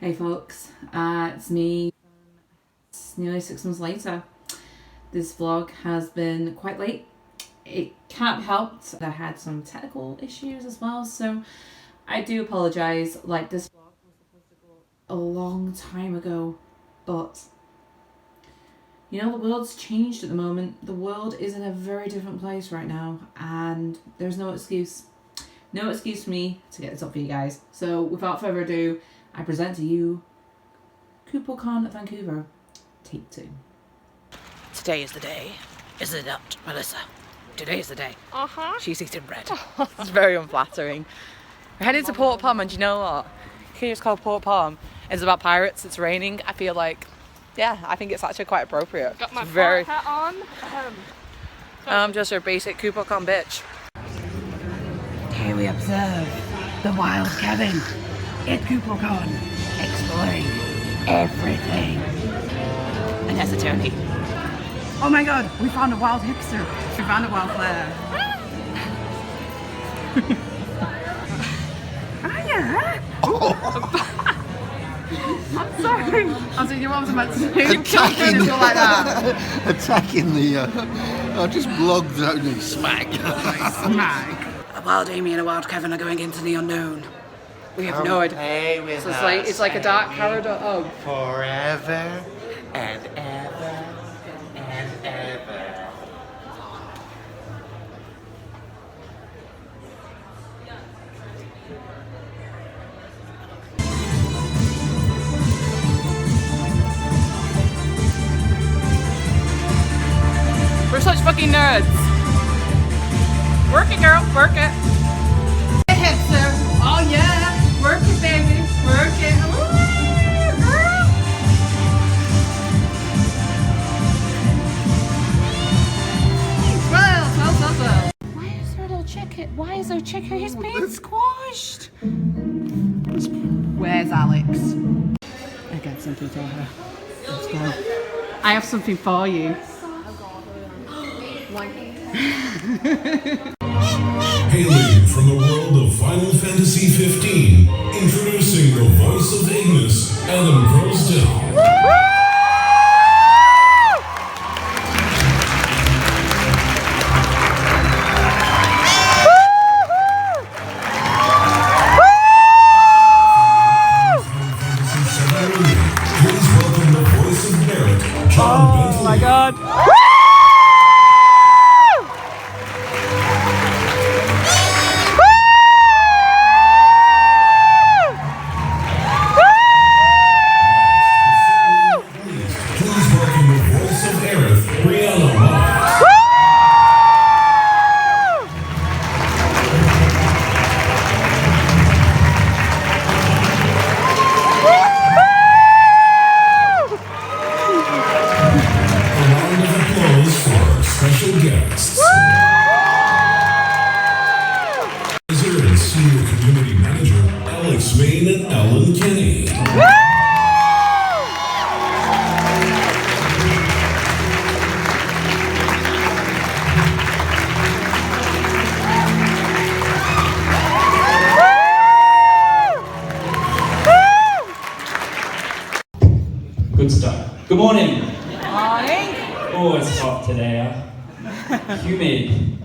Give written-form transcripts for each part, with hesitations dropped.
Hey folks, it's me. It's nearly 6 months later. This vlog has been quite late. It can't be helped. I had some technical issues as well, so I do apologise. Like, this vlog was supposed to go a long time ago, but you know, the world's changed at the moment. The world is in a very different place right now, and there's no excuse. No excuse for me to get this up for you guys. So without further ado, I present to you KupoCon Vancouver, take 2. Today is the day, isn't it not, Melissa? Today is the day. She's eating bread. It's very unflattering. We're heading to Port Palm, and do you know what? Here it's called Port Palm. It's about pirates, it's raining. I feel like, yeah, I think it's actually quite appropriate. Got my it's very... hat on. I'm just a basic KupoCon bitch. Here we observe the wild Kevin at KupoCon, exploring everything. And that's a Tony. Oh my god, we found a wild hipster. We found a wild flare. Hiya! I'm sorry. I was your mom's about to say you can't go like that. Attacking the just blogged only smack. Smack. A wild Amy and a wild Kevin are going into the unknown. We have no idea. So it's like a dark corridor. Oh. Forever and ever and ever. We're such fucking nerds. Work it, girl. Work it. Hey, hipster. Oh yeah. Work it, baby. Work it. Ooh, girl. Well. Why is there a little chicken? Why is there a chicken? He's being squashed. Where's Alex? I got something for her. Let's go. I have something for you. Hailing from the world of Final Fantasy 15, introducing the voice of Ignis, Adam Crosdell. Please welcome the voice of Barrett, John Bentley. Oh my god. Good start. Good morning. Morning. Oh, it's hot today. Humid.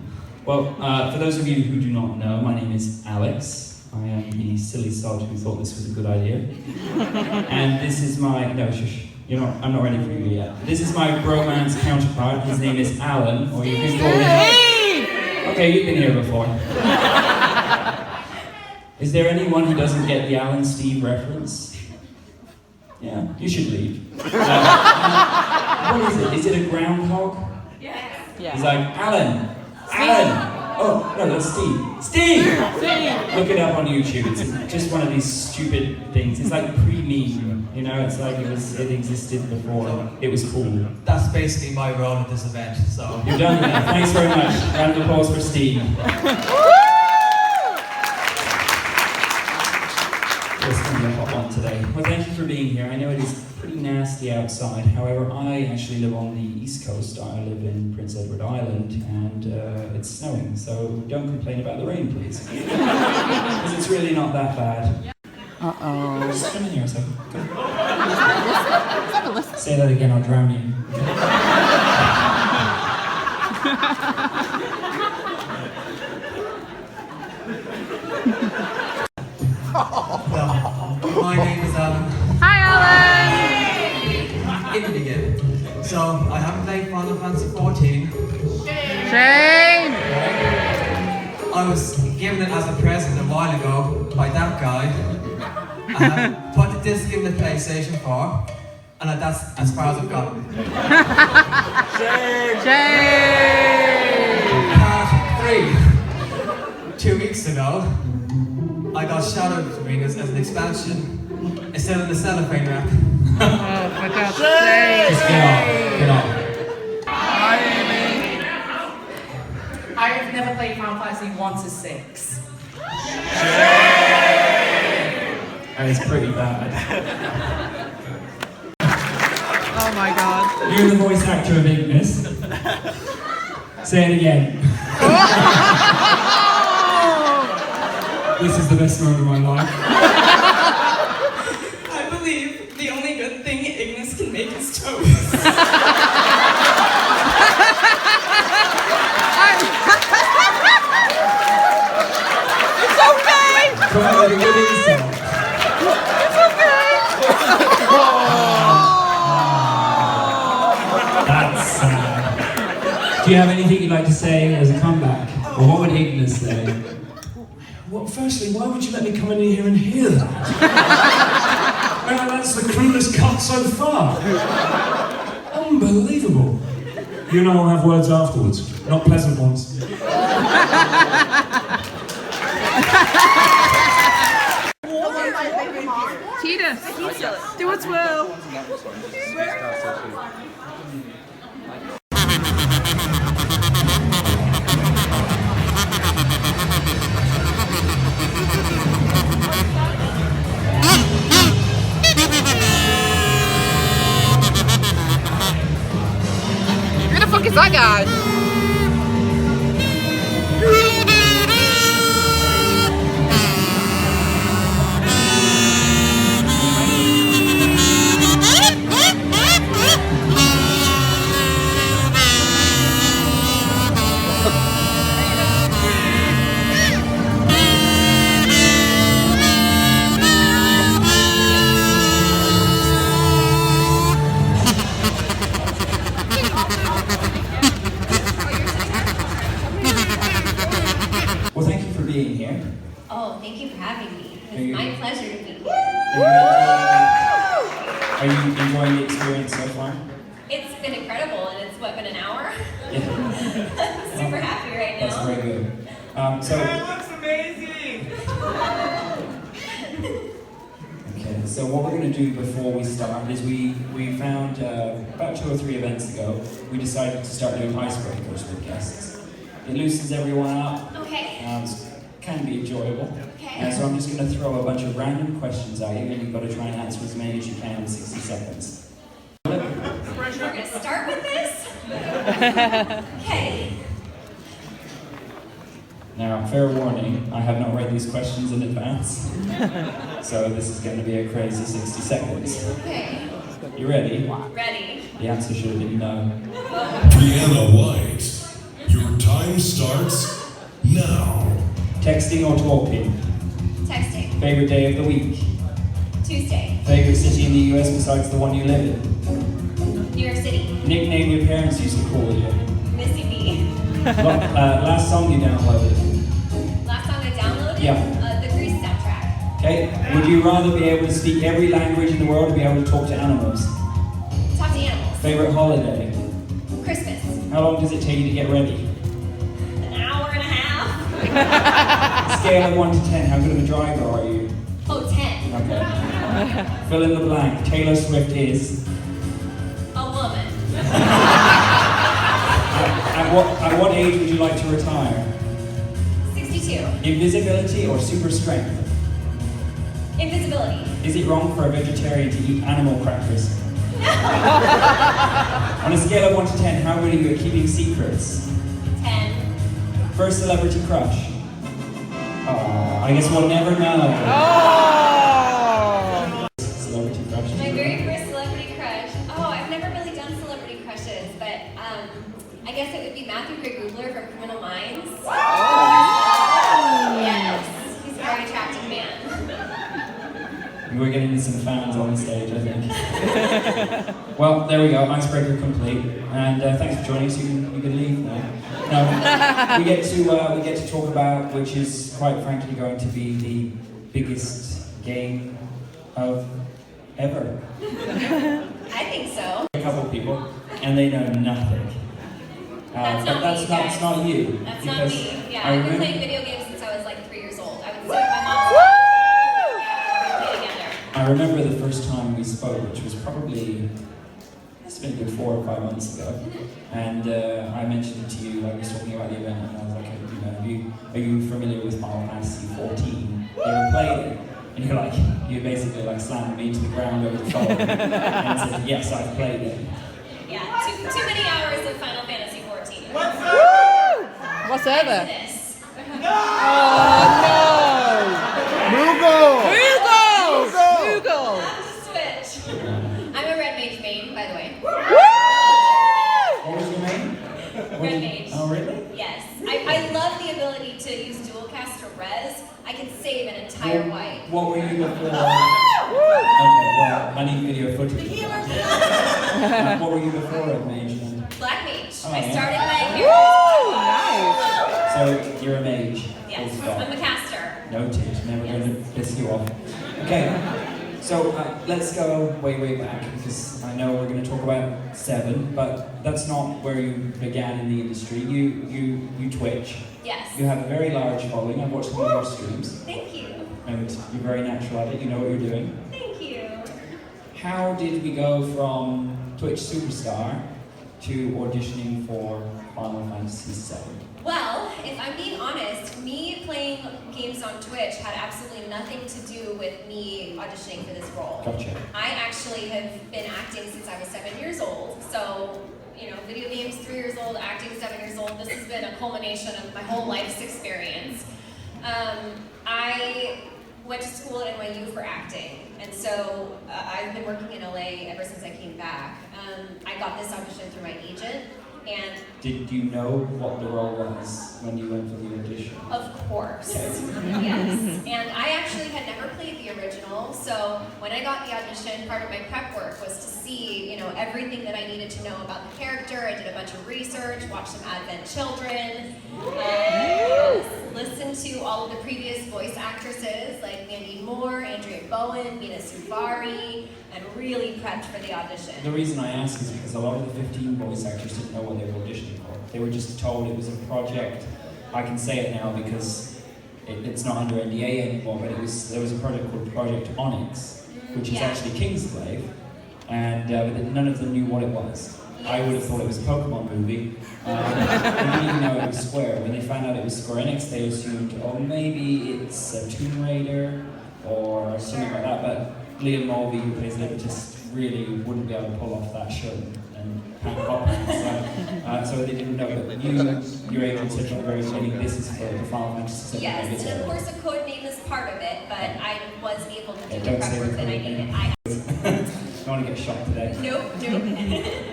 Well, for those of you who do not know, my name is Alex. I am the silly sod who thought this was a good idea. And this is my... No, shush. I'm not ready for you yet. This is my bromance counterpart. His name is Alan, or you can call him... Okay, you've been here before. Is there anyone who doesn't get the Alan Steve reference? Yeah, you should leave. What is it? Is it a groundhog? Yes. Yeah. He's like, Alan! Alan! Oh, no, that's Steve. Steve! Look it up on YouTube. It's just one of these stupid things. It's like pre-meme, you know? It's like it existed before. It was cool. That's basically my role at this event, so... You've done that. Thanks very much. Round of applause for Steve. It's going to be a hot one today. Well, thank you for being here. I know it is pretty nasty outside. However, I actually live on the East Coast. I live in Prince Edward Island, and it's snowing. So don't complain about the rain, please. Because it's really not that bad. Uh-oh. Just come in here a second. Say that again, I'll drown you. My name is Alan. Hi, Alan! Again. So, I haven't played Final Fantasy 14. Shame! I was given it as a present a while ago by that guy. I have put the disc in the PlayStation 4, and that's as far as I've gotten. Shame! Part 3. 2 weeks ago, I got Shadow Arenas as an expansion instead of the cellophane wrap. Oh, for God's sake! Just get on. I've never played Final Fantasy 1 to 6. That is pretty bad. Oh my God. You're the voice actor of Ignis. Say it again. This is the best moment of my life. I believe the only good thing Ignis can make is toast. It's okay! Come on, with a good insult. It's okay! That's sad. Do you have anything you'd like to say as a comeback? Or what would Ignis say? Well, firstly, why would you let me come in here and hear that? That's the cruelest cut so far. Unbelievable. You and I will have words afterwards, not pleasant ones. Titus, do it well. Who the fuck is that guy? Well, thank you for being here. Oh, thank you for having me. Are you- It's my pleasure to be here. Are you enjoying the experience so far? It's been incredible, and it's been an hour? Yeah. I'm super happy right That's now. very good. So. looks amazing! Okay, so what we're going to do before we start is we found about 2 or 3 events ago, we decided to start doing icebreakers with guests. It loosens everyone up, Okay. it can be enjoyable. Okay. So I'm just going to throw a bunch of random questions at you and you've got to try and answer as many as you can in 60 seconds. We're gonna start with this? Okay. Now, fair warning, I have not read these questions in advance, so this is going to be a crazy 60 seconds. Okay. You ready? Ready? The answer should have been no. Brianna White, your time starts now. Texting or talking? Texting. Favorite day of the week? Tuesday. Favorite city in the US besides the one you live in? New York City. Nickname your parents used to call you? Missy B. Last song you downloaded? Last song I downloaded? Yeah. The Grease soundtrack. Okay. Would you rather be able to speak every language in the world or be able to talk to animals? Talk to animals. Favorite holiday? Christmas. How long does it take you to get ready? An hour and a half. Scale of 1 to 10, how good of a driver are you? Oh, 10. Okay. Fill in the blank. Taylor Swift is? A woman. At what age would you like to retire? 62. Invisibility or super strength? Invisibility. Is it wrong for a vegetarian to eat animal crackers? On a scale of 1 to 10, how good are you at keeping secrets? 10. First celebrity crush? I guess we'll never know. Oh! guess it would be Matthew Craig Rubler from Criminal Minds. Yes, he's a very attractive man. We're getting some fans on the stage, I think. Well, there we go, icebreaker complete. And thanks for joining us. You can leave now. No, we get to talk about, which is quite frankly going to be the biggest game of ever. I think so. A couple of people, and they know nothing. That's not that's me, not, guys. it's not you. That's not because me. Yeah, I I've been remember- playing video games since I was like 3 years old. I would sit with my mom. Yeah, we play together. I remember the first time we spoke, which was probably, it's been a good 4 or 5 months ago, and I mentioned to you, I was talking about the event, and I was like, are you familiar with Final Fantasy 14? You ever played it? And you basically like slammed me to the ground over the phone and said, yes, I've played it. Yeah, too many hours of Final Fantasy 14. What's over? This. Google! Switch. I'm a red mage main, by the way. What was your name? Red mage. Oh, really? Yes. I love the ability to use dual cast to res. I can save an entire white. What were you before? Okay, well, I need video footage. What were you before Red Mage then? Black mage. Oh, I yeah. started my character. So, you're a mage. Yes, Full stop. I'm a caster. Noted. Never going to piss you off. Okay, so let's go way back because I know we're going to talk about 7, but that's not where you began in the industry. You Twitch. Yes. You have a very large following. I've watched some of your streams, Thank you. and you're very natural at it. You know what you're doing. Thank you. How did we go from Twitch superstar to auditioning for Final Fantasy VII? Well, if I'm being honest, me playing games on Twitch had absolutely nothing to do with me auditioning for this role. Gotcha. I actually have been acting since I was 7 years old. So, video games 3 years old, acting 7 years old. This has been a culmination of my whole life's experience. I went to school at NYU for acting, and so I've been working in LA ever since I came back. I got this audition through my agent, and Did you know what the role was when you went for the audition? of course, Okay. yes. And I actually had never played the original, so when I got the audition, part of my prep work was to see, everything that I needed to know about the character. I did a bunch of research, watched some Advent Children, listened to all of the previous voice actresses like Mandy Moore, Andrea Bowen, Mina Suvari, and really prepped for the audition. The reason I ask is because a lot of the 15 voice actors didn't know what they were auditioning for. They were just told it was a project. I can say it now because it's not under NDA anymore, but there was a project called Project Onyx, which is Yeah. actually Kingsglaive, and but none of them knew what it was. I would have thought it was a Pokemon movie. They didn't even know it was Square. When they found out it was Square Enix, they assumed, oh, maybe it's a Tomb Raider or something like that. But Liam Mulvey, who plays Libertus, really wouldn't be able to pull off that show and pack up. So they didn't know. But your agent said from the very beginning, this is for the Final Fantasy VII. Yes, and of course a code name is part of it, but I was able to do the don't prep say work the that I code needed. name. I I want to get shot today. Nope.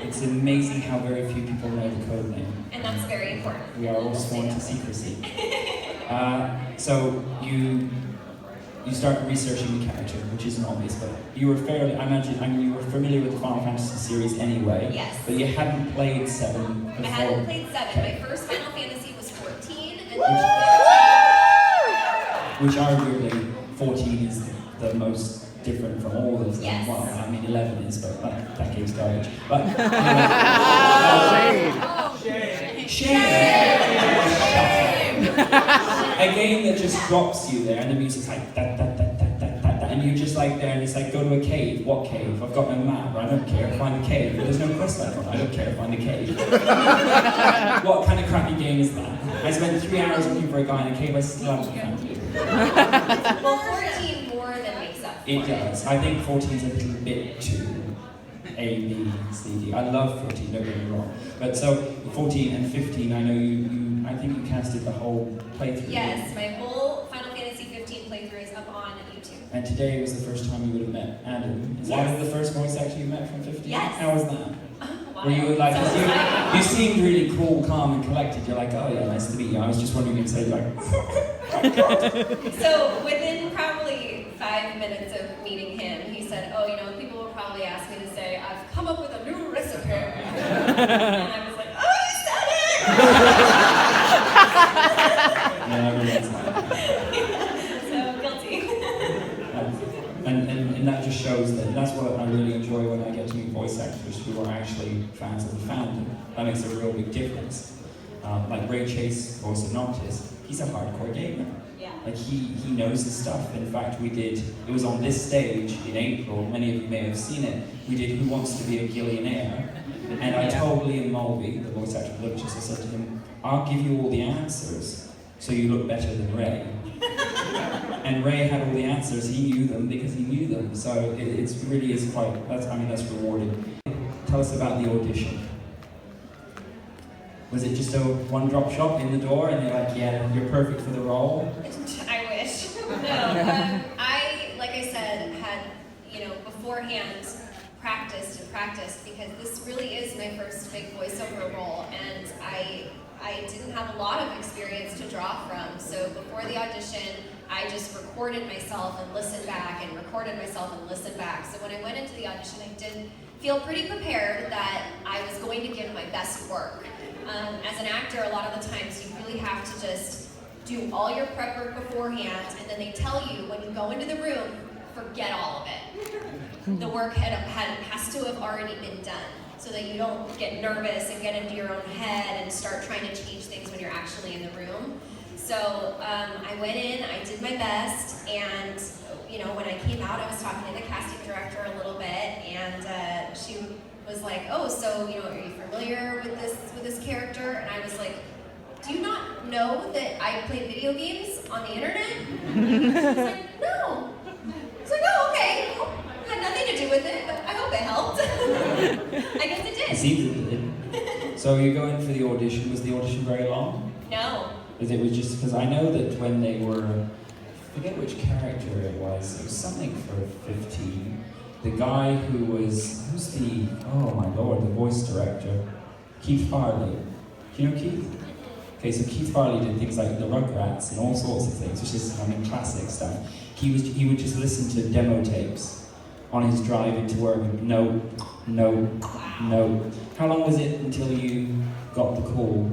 It's amazing how very few people know the code name. And that's very important. We are all sworn to secrecy. So you start researching the character, which isn't obvious, but you were I imagine you were familiar with the Final Fantasy series anyway. Yes. But you hadn't played 7 before. I hadn't played 7. Okay. My first Final Fantasy was 14, and Which arguably 14 is the most different from all of them. Yes. Well, I mean 11 is, but that game's garbage. But Shame. A game that just drops you there, and the music's like that, and you're just like there, and it's like, go to a cave. What cave? I've got no map. I don't care. Find the cave. There's no quest level. I don't care. Find the cave. What kind of crappy game is that? I spent 3 hours looking for a guy in a cave. I still haven't found it. well, 14 more than makes up for It does. I think 14 is a little bit too A, B, C, D. I love 14, don't get me wrong. But so 14 and 15, I know I think you casted the whole playthrough. Yes, my whole Final Fantasy 15 playthrough is up on YouTube. And today was the first time you would have met Adam. Is Adam the first voice actor you met from 15? Yes. How was that? Wow. Were you like, 'cause you seemed really cool, calm, and collected. You're like, oh yeah, nice to meet you. I was just wondering if you'd say like. So within probably 5 minutes of meeting him, he said, oh, you know, people will probably ask me to say, I've come up with a new recipe. And I was like, oh, you said it! Yeah, everyone's like. So guilty. And that just shows that's what I really enjoy when I get to meet voice actors who are actually fans of the fandom. That makes a real big difference. Like Ray Chase, voice of Noctis, he's a hardcore gamer. Yeah. Like he knows his stuff. In fact, it was on this stage in April, many of you may have seen it, we did Who Wants to Be a Gillionaire? And I told Liam Mulvey, the voice actor of Lucas, I said to him, I'll give you all the answers so you look better than Ray. And Ray had all the answers, he knew them because he knew them. So it really is quite, that's rewarding. Tell us about the audition. Was it just a one-drop shop in the door and they're like, yeah, you're perfect for the role? I wish. No, like I said, had, beforehand practiced because this really is my first big voiceover role, and I didn't have a lot of experience to draw from. So before the audition, I just recorded myself and listened back and recorded myself and listened back. So when I went into the audition, I did feel pretty prepared that I was going to give my best work. As an actor, a lot of the times you really have to just do all your prep work beforehand, and then they tell you when you go into the room, forget all of it. The work has to have already been done, so that you don't get nervous and get into your own head and start trying to change things when you're actually in the room. So I went in, I did my best, and when I came out, I was talking to the casting director a little bit, and she was like, oh, so, are you familiar with this character? And I was like, do you not know that I play video games on the internet? She was like, no. I was like, oh, okay. Well, it had nothing to do with it, but I hope it helped. I guess it did. It seems it did. So you go in for the audition. Was the audition very long? No. It was just because I know that when they were, I forget which character it was something for 15. The guy who's oh my lord, the voice director, Keith Farley. Do you know Keith? Okay, so Keith Farley did things like the Rugrats and all sorts of things, which is classic stuff. He would just listen to demo tapes on his drive into work. No. How long was it until you got the call?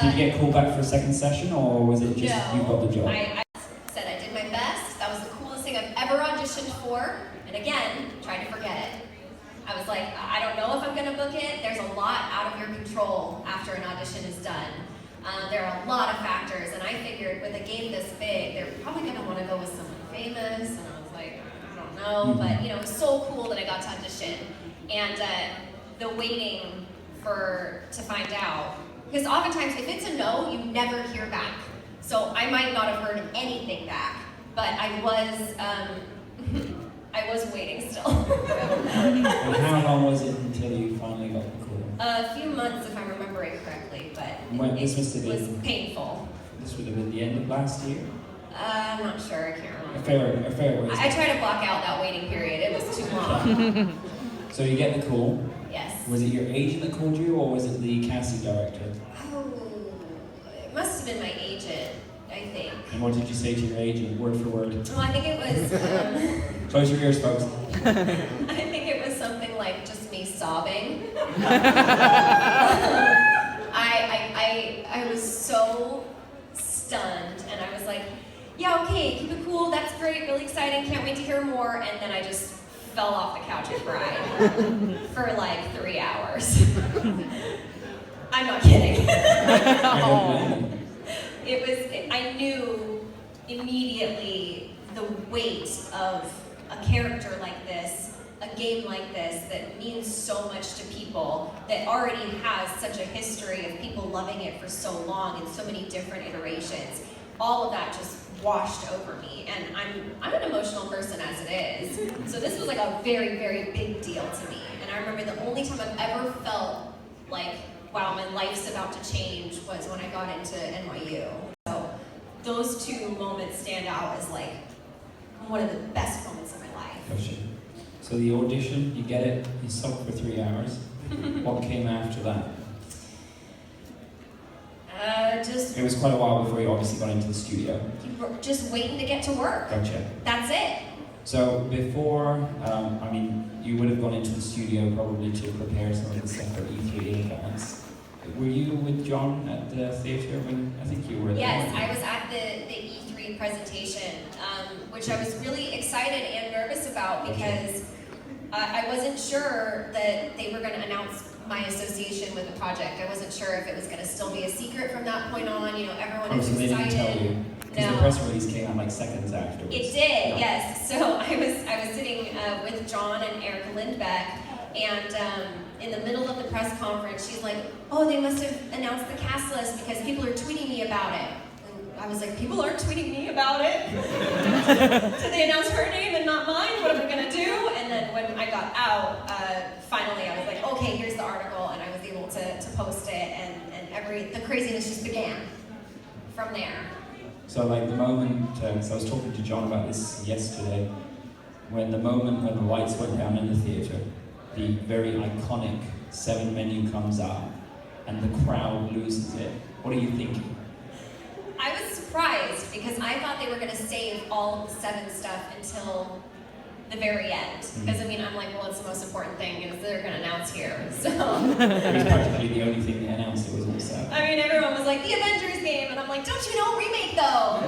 Did you get called back for a second session, or was it just you got the job? I said I did my best. That was the coolest thing I've ever auditioned for. And again, tried to forget it. I was like, I don't know if I'm going to book it. There's a lot out of your control after an audition is done. There are a lot of factors, and I figured with a game this big, they're probably going to want to go with someone famous. And I was like, I don't know, but it was so cool that I got to audition. And the waiting to find out. Because oftentimes, if it's a no, you never hear back. So I might not have heard anything back, but I was waiting still. And how long was it until you finally got the call? A few months, if I'm remembering correctly, but it was painful. This would have been the end of last year? I'm not sure, I can't remember. A fair way. I try to block out that waiting period, it was too long. So you get the call. Yes. Was it your agent that called you, or was it the casting director? Oh, it must have been my agent, I think. And what did you say to your agent, word for word? Well, I think it was... Close your ears, folks. I think it was something like just me sobbing. I was so stunned, and I was like, yeah, okay, keep it cool, that's great, really exciting, can't wait to hear more, and then I just fell off the couch and cried for like 3 hours. I'm not kidding. I knew immediately the weight of a character like this, a game like this that means so much to people, that already has such a history of people loving it for so long in so many different iterations. All of that just washed over me, and I'm an emotional person as it is, so this was like a very, very big deal to me. And I remember the only time I've ever felt like, wow, my life's about to change was when I got into NYU. So those two moments stand out as like one of the best moments of my life. Gotcha. So the audition, you get it, you soak for 3 hours. What came after that? Just It was quite a while before you obviously got into the studio. just waiting to get to work. Gotcha. That's it. So before, I mean, you would have gone into the studio probably to prepare some of the stuff for E3 advance. Were you with John at the theatre when, I think you were there? Yes, I was at the E3 presentation, which I was really excited and nervous about because I wasn't sure that they were going to announce my association with the project. I wasn't sure if it was going to still be a secret from that point on. You know, everyone was so they excited. didn't tell you? Because the press release came out like seconds afterwards. It did, Yeah. yes. So I was sitting with John and Erica Lindbeck, and in the middle of the press conference, she's like, "Oh, they must have announced the cast list because people are tweeting me about it." And I was like, "People aren't tweeting me about it." So they announced her name and not mine. What am I gonna do? And then when I got out, finally I was like, "Okay, here's the article," and I was able to post it, and the craziness just began from there. So like the moment, so I was talking to John about this yesterday, when the lights went down in the theatre, the very iconic 7 menu comes up, and the crowd loses it. What are you thinking? I was surprised because I thought they were going to save all of the 7 stuff until the very end. Because I mean, I'm like, well, it's the most important thing is they're going to announce here. So It was practically the only thing they announced. It was all set. I mean, everyone was like, the Avengers game, and I'm like, don't you know, remake though.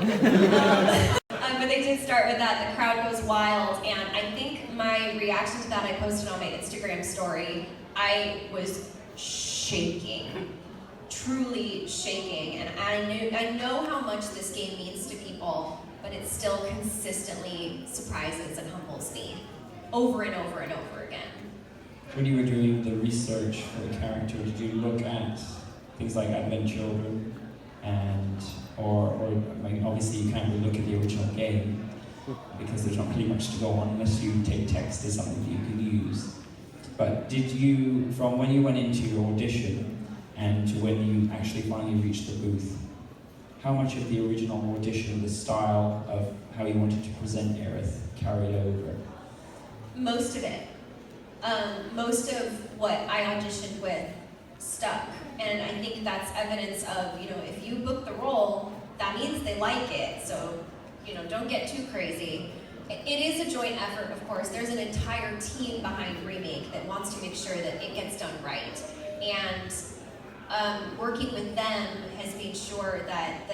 But they did start with that. The crowd goes wild, and I think my reaction to that I posted on my Instagram story. I was shaking. Truly shaking, and I know how much this game means to people, but it still consistently surprises and humbles me over and over and over again. When you were doing the research for the character, did you look at things like Advent Children, and or I mean, obviously you can't really look at the original game because there's not really much to go on unless you take text as something that you can use. But did you, from when you went into your audition and to when you actually finally reached the booth, how much of the original audition, the style of how you wanted to present Aerith, carried over? Most of it. Most of what I auditioned with stuck. And I think that's evidence of, you know, if you book the role, that means they like it. So, you know, don't get too crazy. It is a joint effort, of course. There's an entire team behind Remake that wants to make sure that it gets done right. And working with them has made sure that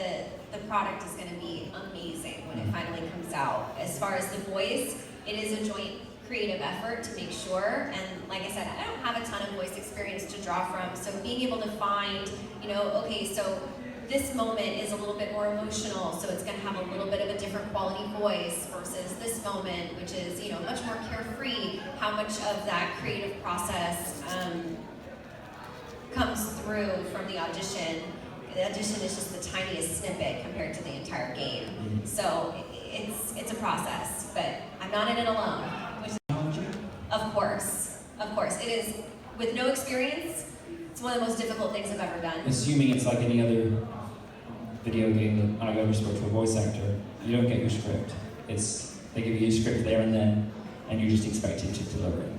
the product is going to be amazing when it finally comes out. As far as the voice, it is a joint creative effort to make sure, and like I said, I don't have a ton of voice experience to draw from, so being able to find, you know, okay, so this moment is a little bit more emotional, so it's going to have a little bit of a different quality voice versus this moment, which is, you know, much more carefree. How much of that creative process comes through from the audition. The audition is just the tiniest snippet compared to the entire game. So it's a process, but I'm not in it alone. Which is, of course, it is. With no experience, it's one of the most difficult things I've ever done. Assuming it's like any other video game that I've ever spoke to a voice actor, you don't get your script. They give you a script there and then, and you're just expected to deliver it.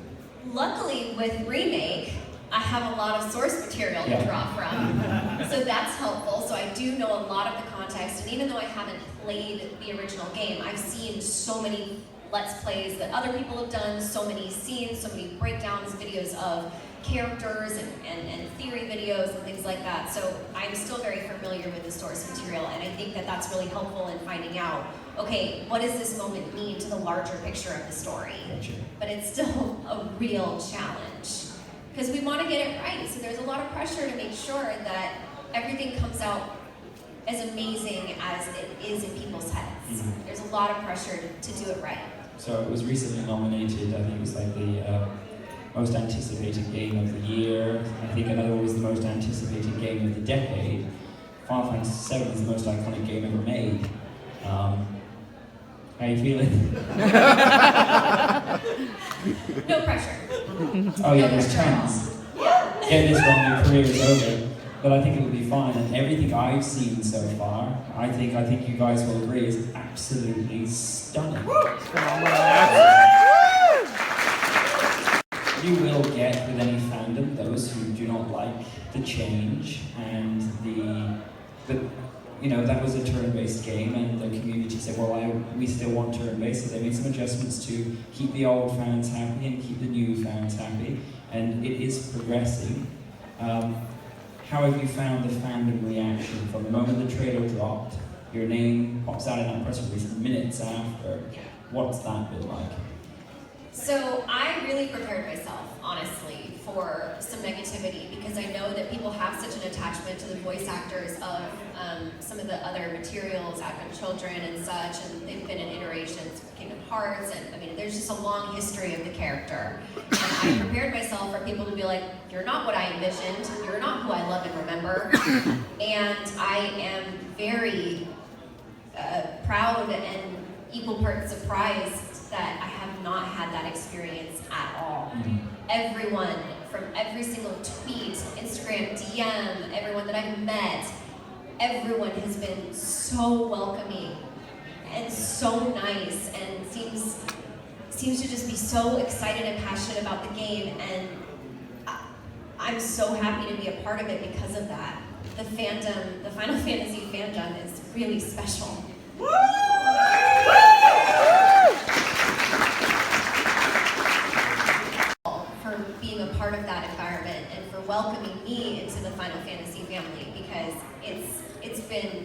Luckily, with Remake, I have a lot of source material to draw from, so that's helpful. So I do know a lot of the context, and even though I haven't played the original game, I've seen so many Let's Plays that other people have done, so many scenes, so many breakdowns, videos of characters and theory videos and things like that. So I'm still very familiar with the source material, and I think that that's really helpful in finding out, okay, what does this moment mean to the larger picture of the story? Gotcha. But it's still a real challenge, because we want to get it right. So there's a lot of pressure to make sure that everything comes out as amazing as it is in people's heads. There's a lot of pressure to do it right. So it was recently nominated, I think it was like the most anticipated game of the year. I think another one was the most anticipated game of the decade. Final Fantasy VII is the most iconic game ever made. How are you feeling? No pressure. Oh yeah, there's chance. Get this wrong, your career is over. But I think it will be fine, and everything I've seen so far, I think you guys will agree, is absolutely stunning. you will get with any fandom those who do not like the change and but you know, that was a turn-based game, and the community said, well, we still want turn-based, so they made some adjustments to keep the old fans happy and keep the new fans happy, and it is progressing. How have you found the fandom reaction from the moment the trailer dropped? Your name pops out in that press release minutes after. What's that been like? So I really prepared myself, honestly, for some negativity because I know that people have such an attachment to the voice actors of some of the other materials, Advent Children and such, and they've been in iterations of Kingdom Hearts, and I mean, there's just a long history of the character. And I prepared myself for people to be like, you're not what I envisioned, you're not who I love and remember, and I am very proud and equal parts surprised that I have not had that experience at all. Everyone, from every single tweet, Instagram, DM, everyone that I've met, everyone has been so welcoming and so nice and seems to just be so excited and passionate about the game, and I'm so happy to be a part of it because of that. The fandom, the Final Fantasy fandom is really special. For being a part of that environment and for welcoming me into the Final Fantasy family, because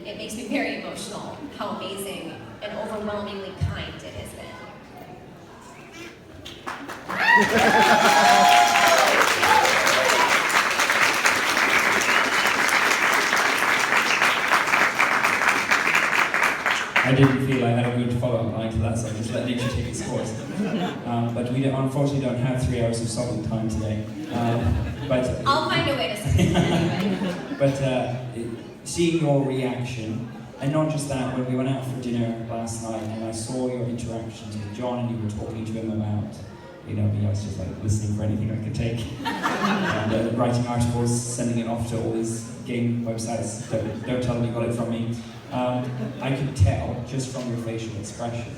it makes me very emotional how amazing and overwhelmingly kind it has been. I didn't feel I had a good follow-up line to that, so I just let nature take its course. But we unfortunately don't have 3 hours of solid time today. But I'll find a way to say it anyway. But seeing your reaction, and not just that, when we went out for dinner last night and I saw your interactions with John and you were talking to him about, you know, me, I was just like listening for anything I could take. And writing articles, sending it off to all these game websites. Don't tell them you got it from me. I could tell just from your facial expression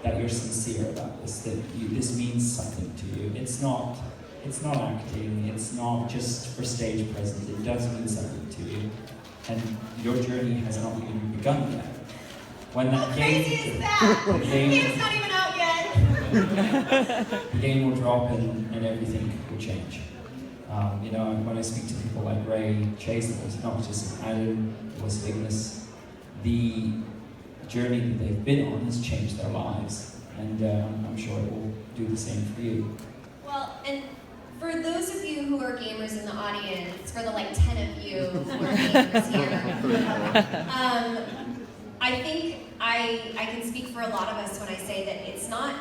that you're sincere about this, that this means something to you. It's not acting, it's not just for stage presence, it does mean something to you. And your journey has not even begun yet. When that How crazy is that? The game's not even out yet. The game will drop and everything will change. You know, when I speak to people like Ray Chase, it was not just Adam, it was Ignis. The journey that they've been on has changed their lives, and I'm sure it will do the same for you. Well, and for those of you who are gamers in the audience, for the like 10 of you who are gamers here, I think I can speak for a lot of us when I say that it's not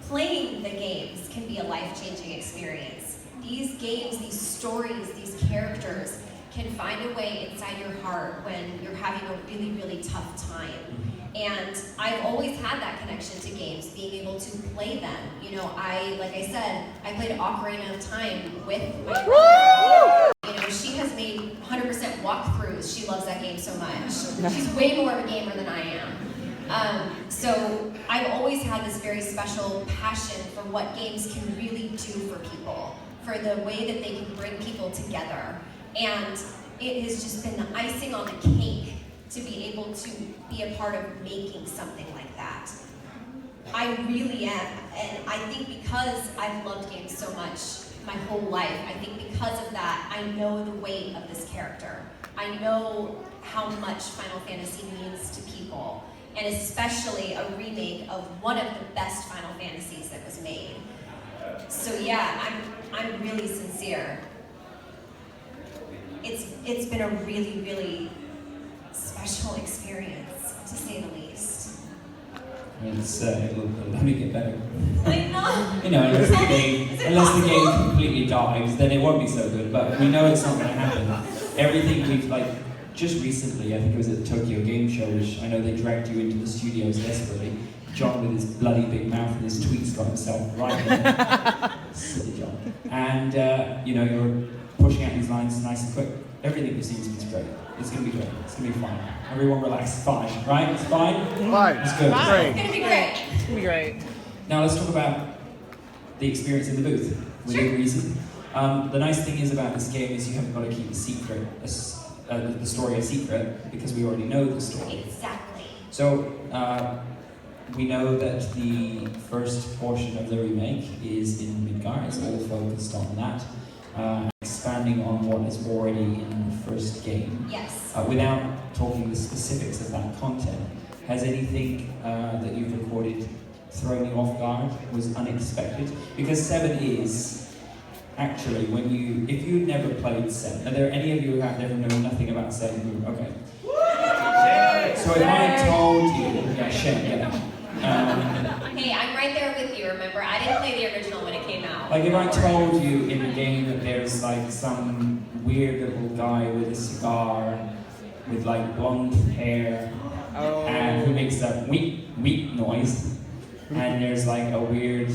playing the games can be a life-changing experience. These games, these stories, these characters can find a way inside your heart when you're having a really, really tough time. And I've always had that connection to games, being able to play them. You know, like I said, I played Ocarina of Time with my mother. You know, she has made 100% walkthroughs. She loves that game so much. She's way more of a gamer than I am. So I've always had this very special passion for what games can really do for people, for the way that they can bring people together. And it has just been the icing on the cake to be able to be a part of making something like that. I really am, and I think because I've loved games so much my whole life, I think because of that, I know the weight of this character. I know how much Final Fantasy means to people, and especially a remake of one of the best Final Fantasies that was made. So yeah, I'm really sincere. It's been a really, really special experience, to say the least. It'll only get better. I know. You know, unless the game completely dies, then it won't be so good. But we know it's not going to happen. Everything we've just recently, I think it was at the Tokyo Game Show, which I know they dragged you into the studios desperately. John with his bloody big mouth and his tweets got himself right there. Silly John. And you know, you're pushing out these lines nice and quick. Everything you've seen is great. It's going to be great. It's going to be fine. Everyone relax. Fine, right? It's fine? Fine. It's good. It's gonna be great. It's gonna be great. Now let's talk about the experience in the booth within reason. The nice thing is about this game is you haven't got to keep a secret, the story a secret, because we already know the story. Exactly. So we know that the first portion of the remake is in Midgar. It's all focused on that, expanding on what is already in the first game. Yes. Without talking the specifics of that content, has anything that you've recorded thrown you off guard, was unexpected? Because 7 is actually, if you never played 7, are there any of you who have never known nothing about 7? Okay. So if I told you, yeah, Shane, get out. Hey, I'm right there with you, remember? I didn't play the original when it came out. Like if I told you in the game that there's like some weird little guy with a cigar, with like blonde hair, and who makes that wheat noise, and there's like a weird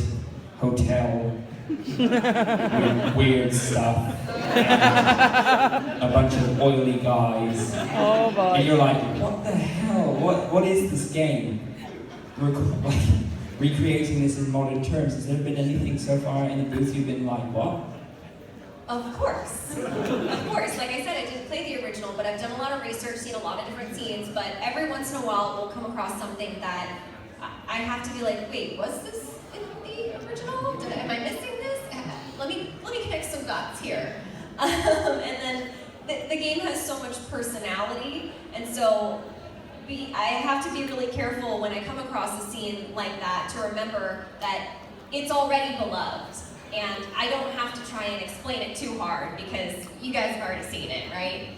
hotel with weird stuff, and a bunch of oily guys, and you're like, what the hell? What is this game? We're like recreating this in modern terms. Has there been anything so far in the booth you've been like, what? Of course. Of course. Like I said, I didn't play the original, but I've done a lot of research, seen a lot of different scenes, but every once in a while we'll come across something that I have to be like, wait, was this in the original? Am I missing this? Let me connect some dots here. And then the game has so much personality, and so I have to be really careful when I come across a scene like that to remember that it's already beloved. And I don't have to try and explain it too hard because you guys have already seen it, right?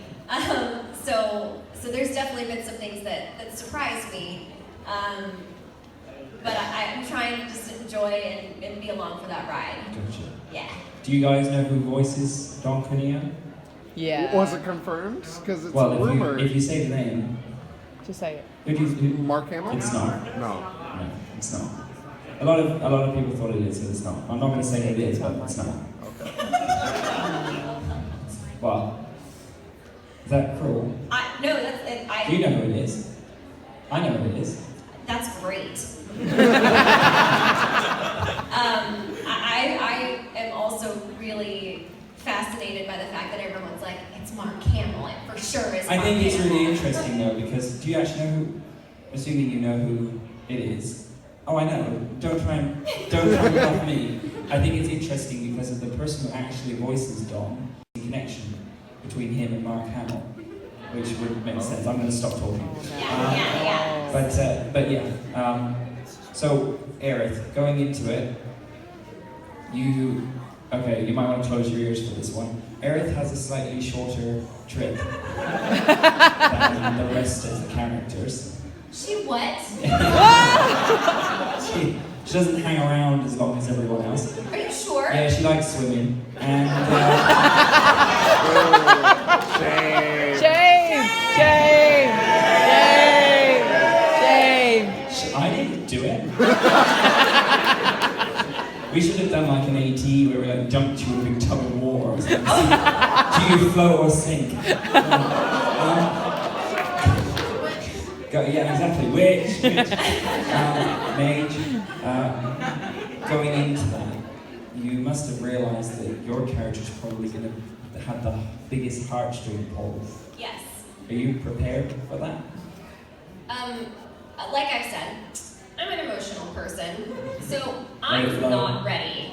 So there's definitely been some things that surprised me. But I'm trying to just enjoy and be along for that ride. Gotcha. Yeah. Do you guys know who voices Don Corneo? Yeah. Was it confirmed? Because it's Well, rumored. if you say the name, Just say it. Mark Hamill? it's not. No. No, it's not. A lot of people thought it is, but it's not. I'm not going to say it is, but it's not. Okay. Well, is that cruel? No, that's it. Do you know who it is? I know who it is. That's great. I am also really fascinated by the fact that everyone's like, it's Mark Hamill. It for sure is. I Mark think it's Hamill. really interesting though, because do you actually know who? Assuming you know who it is. Oh, I know. Don't try and bluff me. I think it's interesting because of the person who actually voices Dom, the connection between him and Mark Hamill, which would make sense. I'm going to stop talking. Yeah. But yeah. So, Aerith, going into it, you might want to close your ears for this one. Aerith has a slightly shorter trip than the rest of the characters. She what? She doesn't hang around as long as everyone else. Are you sure? Yeah, she likes swimming. And Shame! I didn't do it. We should have done like an AT where we like dumped you in a big tug of war or something. Do you float or sink? Yeah, exactly. Which mage. Going into that, you must have realised that your character's probably going to have the biggest heartstring pull. Yes. Are you prepared for that? Like I said, I'm an emotional person, so I'm Right, not ready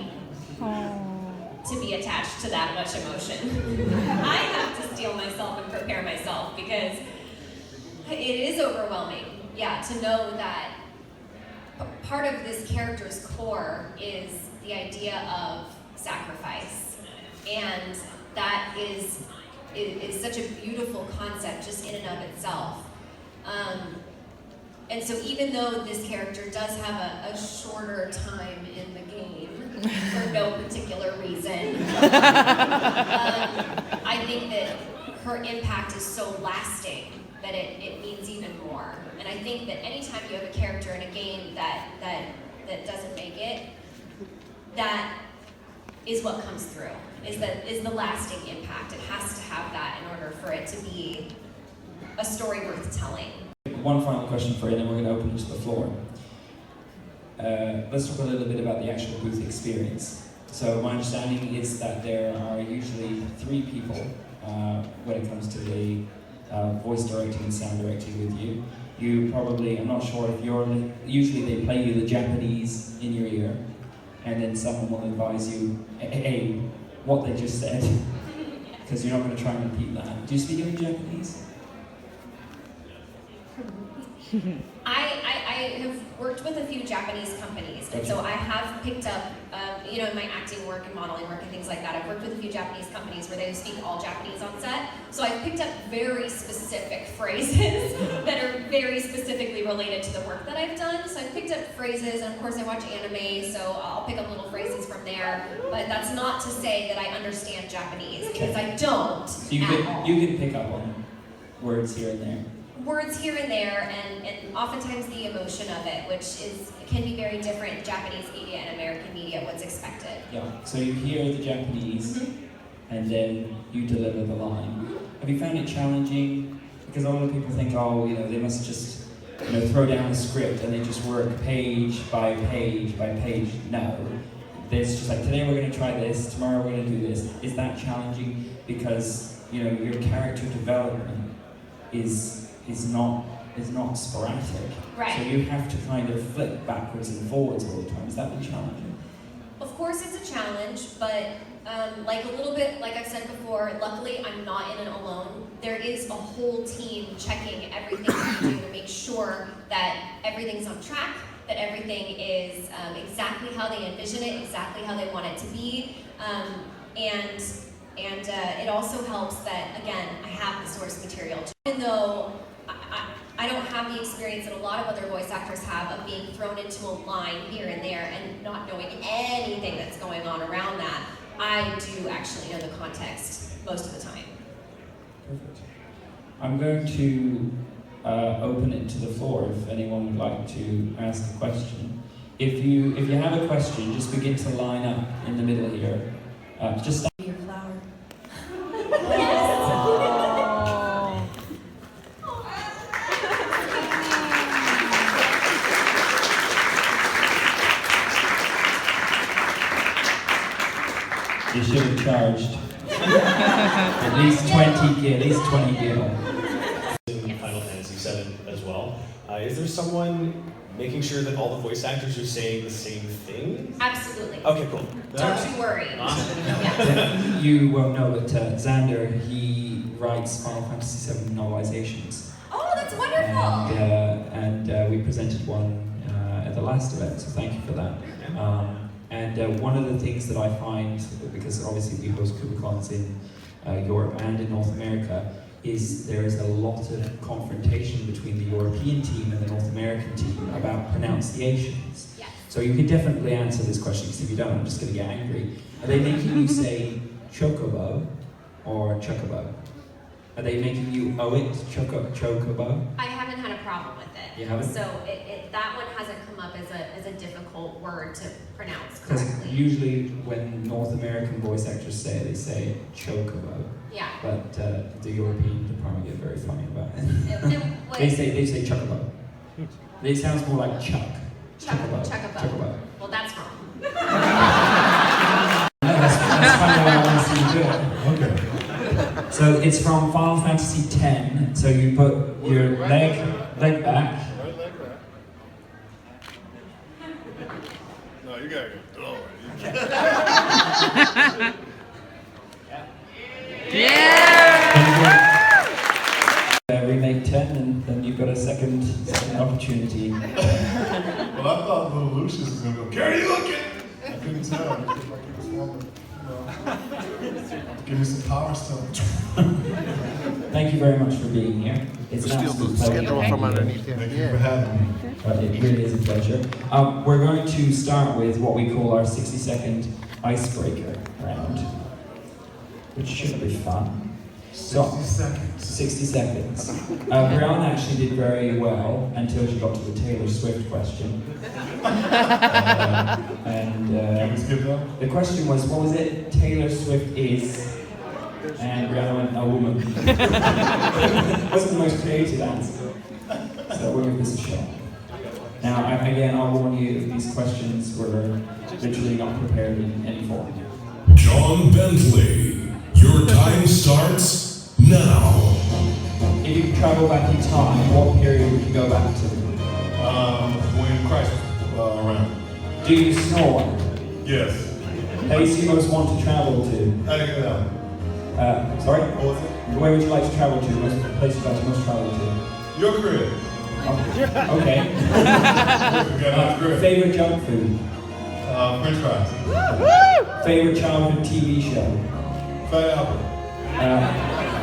to be attached to that much emotion. I have to steel myself and prepare myself because it is overwhelming, to know that part of this character's core is the idea of sacrifice, and that is such a beautiful concept just in and of itself. And so even though this character does have a shorter time in the game, for no particular reason, I think that her impact is so lasting that it means even more. And I think that anytime you have a character in a game that doesn't make it, that is what comes through, is the lasting impact. It has to have that in order for it to be a story worth telling. One final question for you, and then we're going to open it to the floor. let's talk a little bit about the actual booth experience. So my understanding is that there are usually 3 people when it comes to the voice directing and sound directing with you. You probably, I'm not sure if usually they play you the Japanese in your ear, and then someone will advise you, hey, what they just said, because you're not going to try and repeat that. Do you speak any Japanese? I have worked with a few Japanese companies, and so I have picked up, in my acting work and modeling work and things like that, I've worked with a few Japanese companies where they speak all Japanese on set. So I've picked up very specific phrases that are very specifically related to the work that I've done. So I've picked up phrases, and of course I watch anime, so I'll pick up little phrases from there. But that's not to say that I understand Japanese, because I don't. So you can pick up on words here and there. Words here and there, and oftentimes the emotion of it, which can be very different in Japanese media and American media, what's expected. Yeah, so you hear the Japanese, and then you deliver the line. Have you found it challenging? Because a lot of people think, they must just, throw down a script and they just work page by page by page. No. There's just like, today we're going to try this, tomorrow we're going to do this. Is that challenging? Because, your character development is not sporadic. Right. So you have to kind of flip backwards and forwards all the time. Has that been challenging? Of course it's a challenge, but like I've said before, luckily I'm not in it alone. There is a whole team checking everything that we do to make sure that everything's on track, that everything is exactly how they envision it, exactly how they want it to be, and it also helps that, again, I have the source material. Even though I don't have the experience that a lot of other voice actors have of being thrown into a line here and there and not knowing anything that's going on around that, I do actually know the context most of the time. Perfect. I'm going to open it to the floor if anyone would like to ask a question. If you have a question, just begin to line up in the middle here. Just start. Your flower. You should have charged at least 20 gil. Final Fantasy VII as well. Is there someone making sure that all the voice actors are saying the same thing? Absolutely. Okay, cool. Don't you worry. Awesome. You won't know, but Xander, he writes Final Fantasy VII novelizations. Oh, that's wonderful. And we presented one at the last event, so thank you for that. And one of the things that I find, because obviously we host KupoCons in Europe and in North America, is there is a lot of confrontation between the European team and the North American team about pronunciations. Yes. So you can definitely answer this question, because if you don't, I'm just going to get angry. Are they making you say chocobo or chocobo? Are they making you owe it chocobo? I haven't had a problem with it. You haven't? So that one hasn't come up as a difficult word to pronounce Because correctly. usually when North American voice actors say it, they say chocobo. Yeah. But the European department get very funny about it. They say chocobo. It sounds more like chuck. Chocobo. Well, that's wrong. That's kind of what I want to see you do it. Okay. So it's from Final Fantasy X. So you put your leg back. Right leg back. No, you gotta go lower. Remake 10, and then you've got a second opportunity. Well, I thought little Lucius was gonna go, Gary, you looking? I couldn't tell. I was wondering, give me some power still. Thank you very much for being here. It's an absolute pleasure. Thank you for having me. But it really is a pleasure. We're going to start with what we call our 60-second icebreaker round, which should be fun. So, 60 seconds. Brianna actually did very well until she got to the Taylor Swift question. The question was, what was it? Taylor Swift is... And Brianna went, a woman. Wasn't the most creative answer. So we'll give this a shot. Now, again, I'll warn you, these questions were literally not prepared in any form. John Bentley, your time starts now. If you could travel back in time, what period would you go back to? When Christ was around. Do you snore? Yes. Place you most want to travel to? I didn't know. Sorry? What was it? Where would you like to travel to? Most place you'd like to most travel to? Your crib. Okay. Favorite junk food? French fries. Favorite childhood TV show? Fat Apple.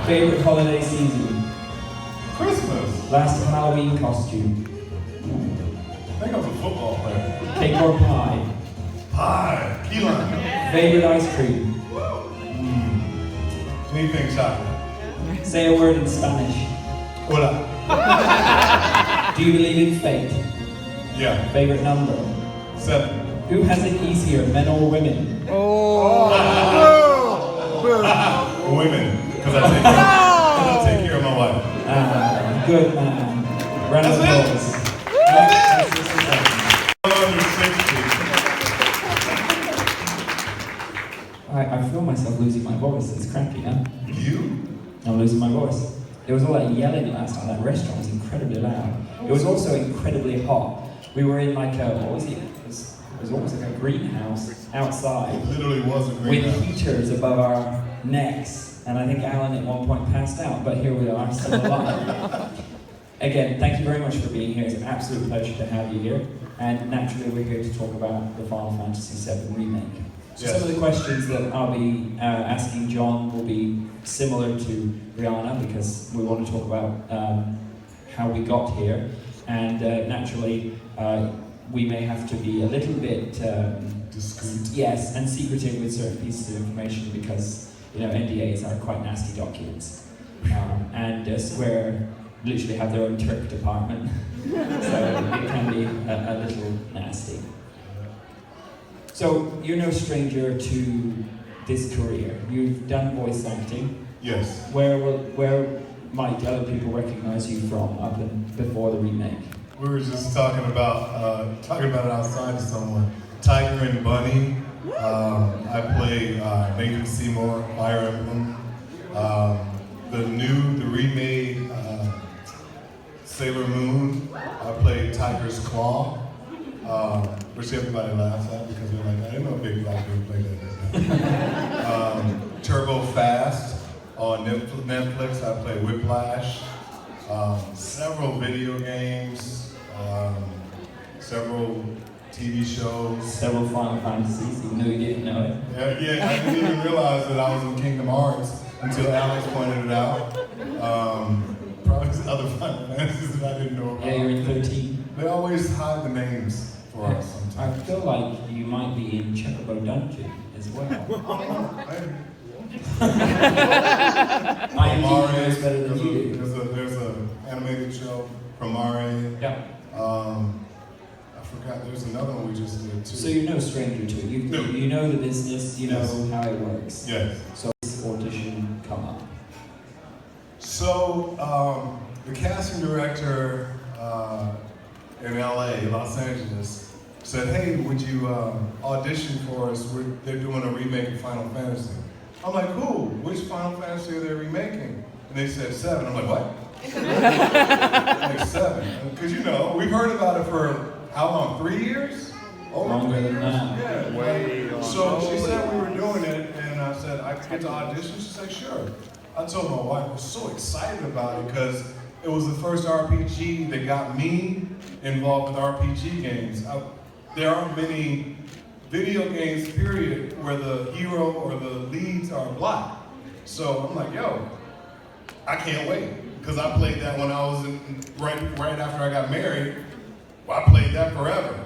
Favorite holiday season? Christmas. Last Halloween costume? I think I was a football player. Cake or pie? Pie. Key lime. Favorite ice cream? Anything chocolate. Say a word in Spanish. Hola. Do you believe in fate? Yeah. Favorite number? 7. Who has it easier, men or women? Women. Because I take care of my wife. Good man. Round of applause. I feel myself losing my voice. It's crappy, huh? You? I'm losing my voice. There was all that yelling last night. That restaurant was incredibly loud. It was also incredibly hot. We were in like a, what was it? It was almost like a greenhouse outside. It literally was a greenhouse. With heaters above our necks. And I think Alan at one point passed out, but here we are, still alive. Again, thank you very much for being here. It's an absolute pleasure to have you here. And naturally, we're here to talk about the Final Fantasy VII Remake. So some of the questions that I'll be asking John will be similar to Rihanna, because we want to talk about how we got here. And naturally, we may have to be a little bit discreet. Yes, and secretive with certain pieces of information, because NDAs are quite nasty documents. And Square literally have their own Turk department, so it can be a little nasty. So, you're no stranger to this career. You've done voice acting. Yes. Where might other people recognize you from up and before the remake? We were just talking about it outside to someone. Tiger and Bunny. I played Nathan Seymour, Fire Emblem. The remade Sailor Moon. I played Tiger's Claw. Which everybody laughs at because they're like, I didn't know Big Black would play that. Turbo Fast on Netflix. I played Whiplash. Several video games. Several TV shows. Several Final Fantasies, even though you didn't know it. Yeah, I didn't even realize that I was in Kingdom Hearts until Alex pointed it out. Probably other Final Fantasies that I didn't know about. Yeah, you're in 13. They always hide the names for us sometimes. I feel like you might be in Chocobo Dungeon as well. I knows better than you do. There's an animated show from Mare. Yeah. I forgot, there's another one we just did too. So you're no stranger to it. You know the business, you know how it works. Yes. So this audition come up. So the casting director in LA, Los Angeles, said, hey, would you audition for us? They're doing a remake of Final Fantasy. I'm like, cool, which Final Fantasy are they remaking? And they said 7. I'm like, what? Like 7. Because we've heard about it for how long? 3 years? Over 3 years? Yeah, way. So she said we were doing it, and I said, I could get to audition? She said, sure. I told my wife, I was so excited about it because it was the first RPG that got me involved with RPG games. There aren't many video games, period, where the hero or the leads are black. So I'm like, yo, I can't wait. Because I played that when I was right after I got married. Well, I played that forever,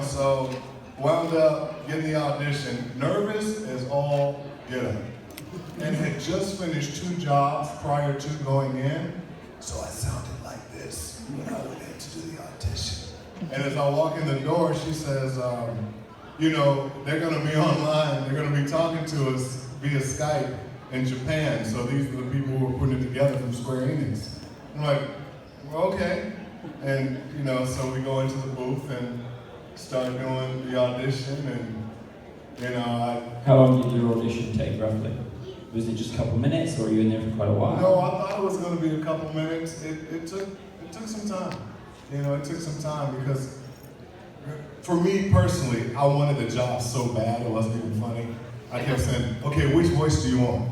So wound up getting the audition, nervous as all get up. And had just finished 2 jobs prior to going in. So I sounded like this when I went in to do the audition. And as I walk in the door, she says, they're going to be online. They're going to be talking to us via Skype in Japan. So these are the people who are putting it together from Square Enix. I'm like, well, okay. And, you know, so we go into the booth and start doing the audition, and, you know, How long did your audition take, roughly? Was it just a couple of minutes, or were you in there for quite a while? No, I thought it was going to be a couple minutes. It took some time. You know, it took some time because, for me personally, I wanted the job so bad, it wasn't even funny. I kept saying, okay, which voice do you want?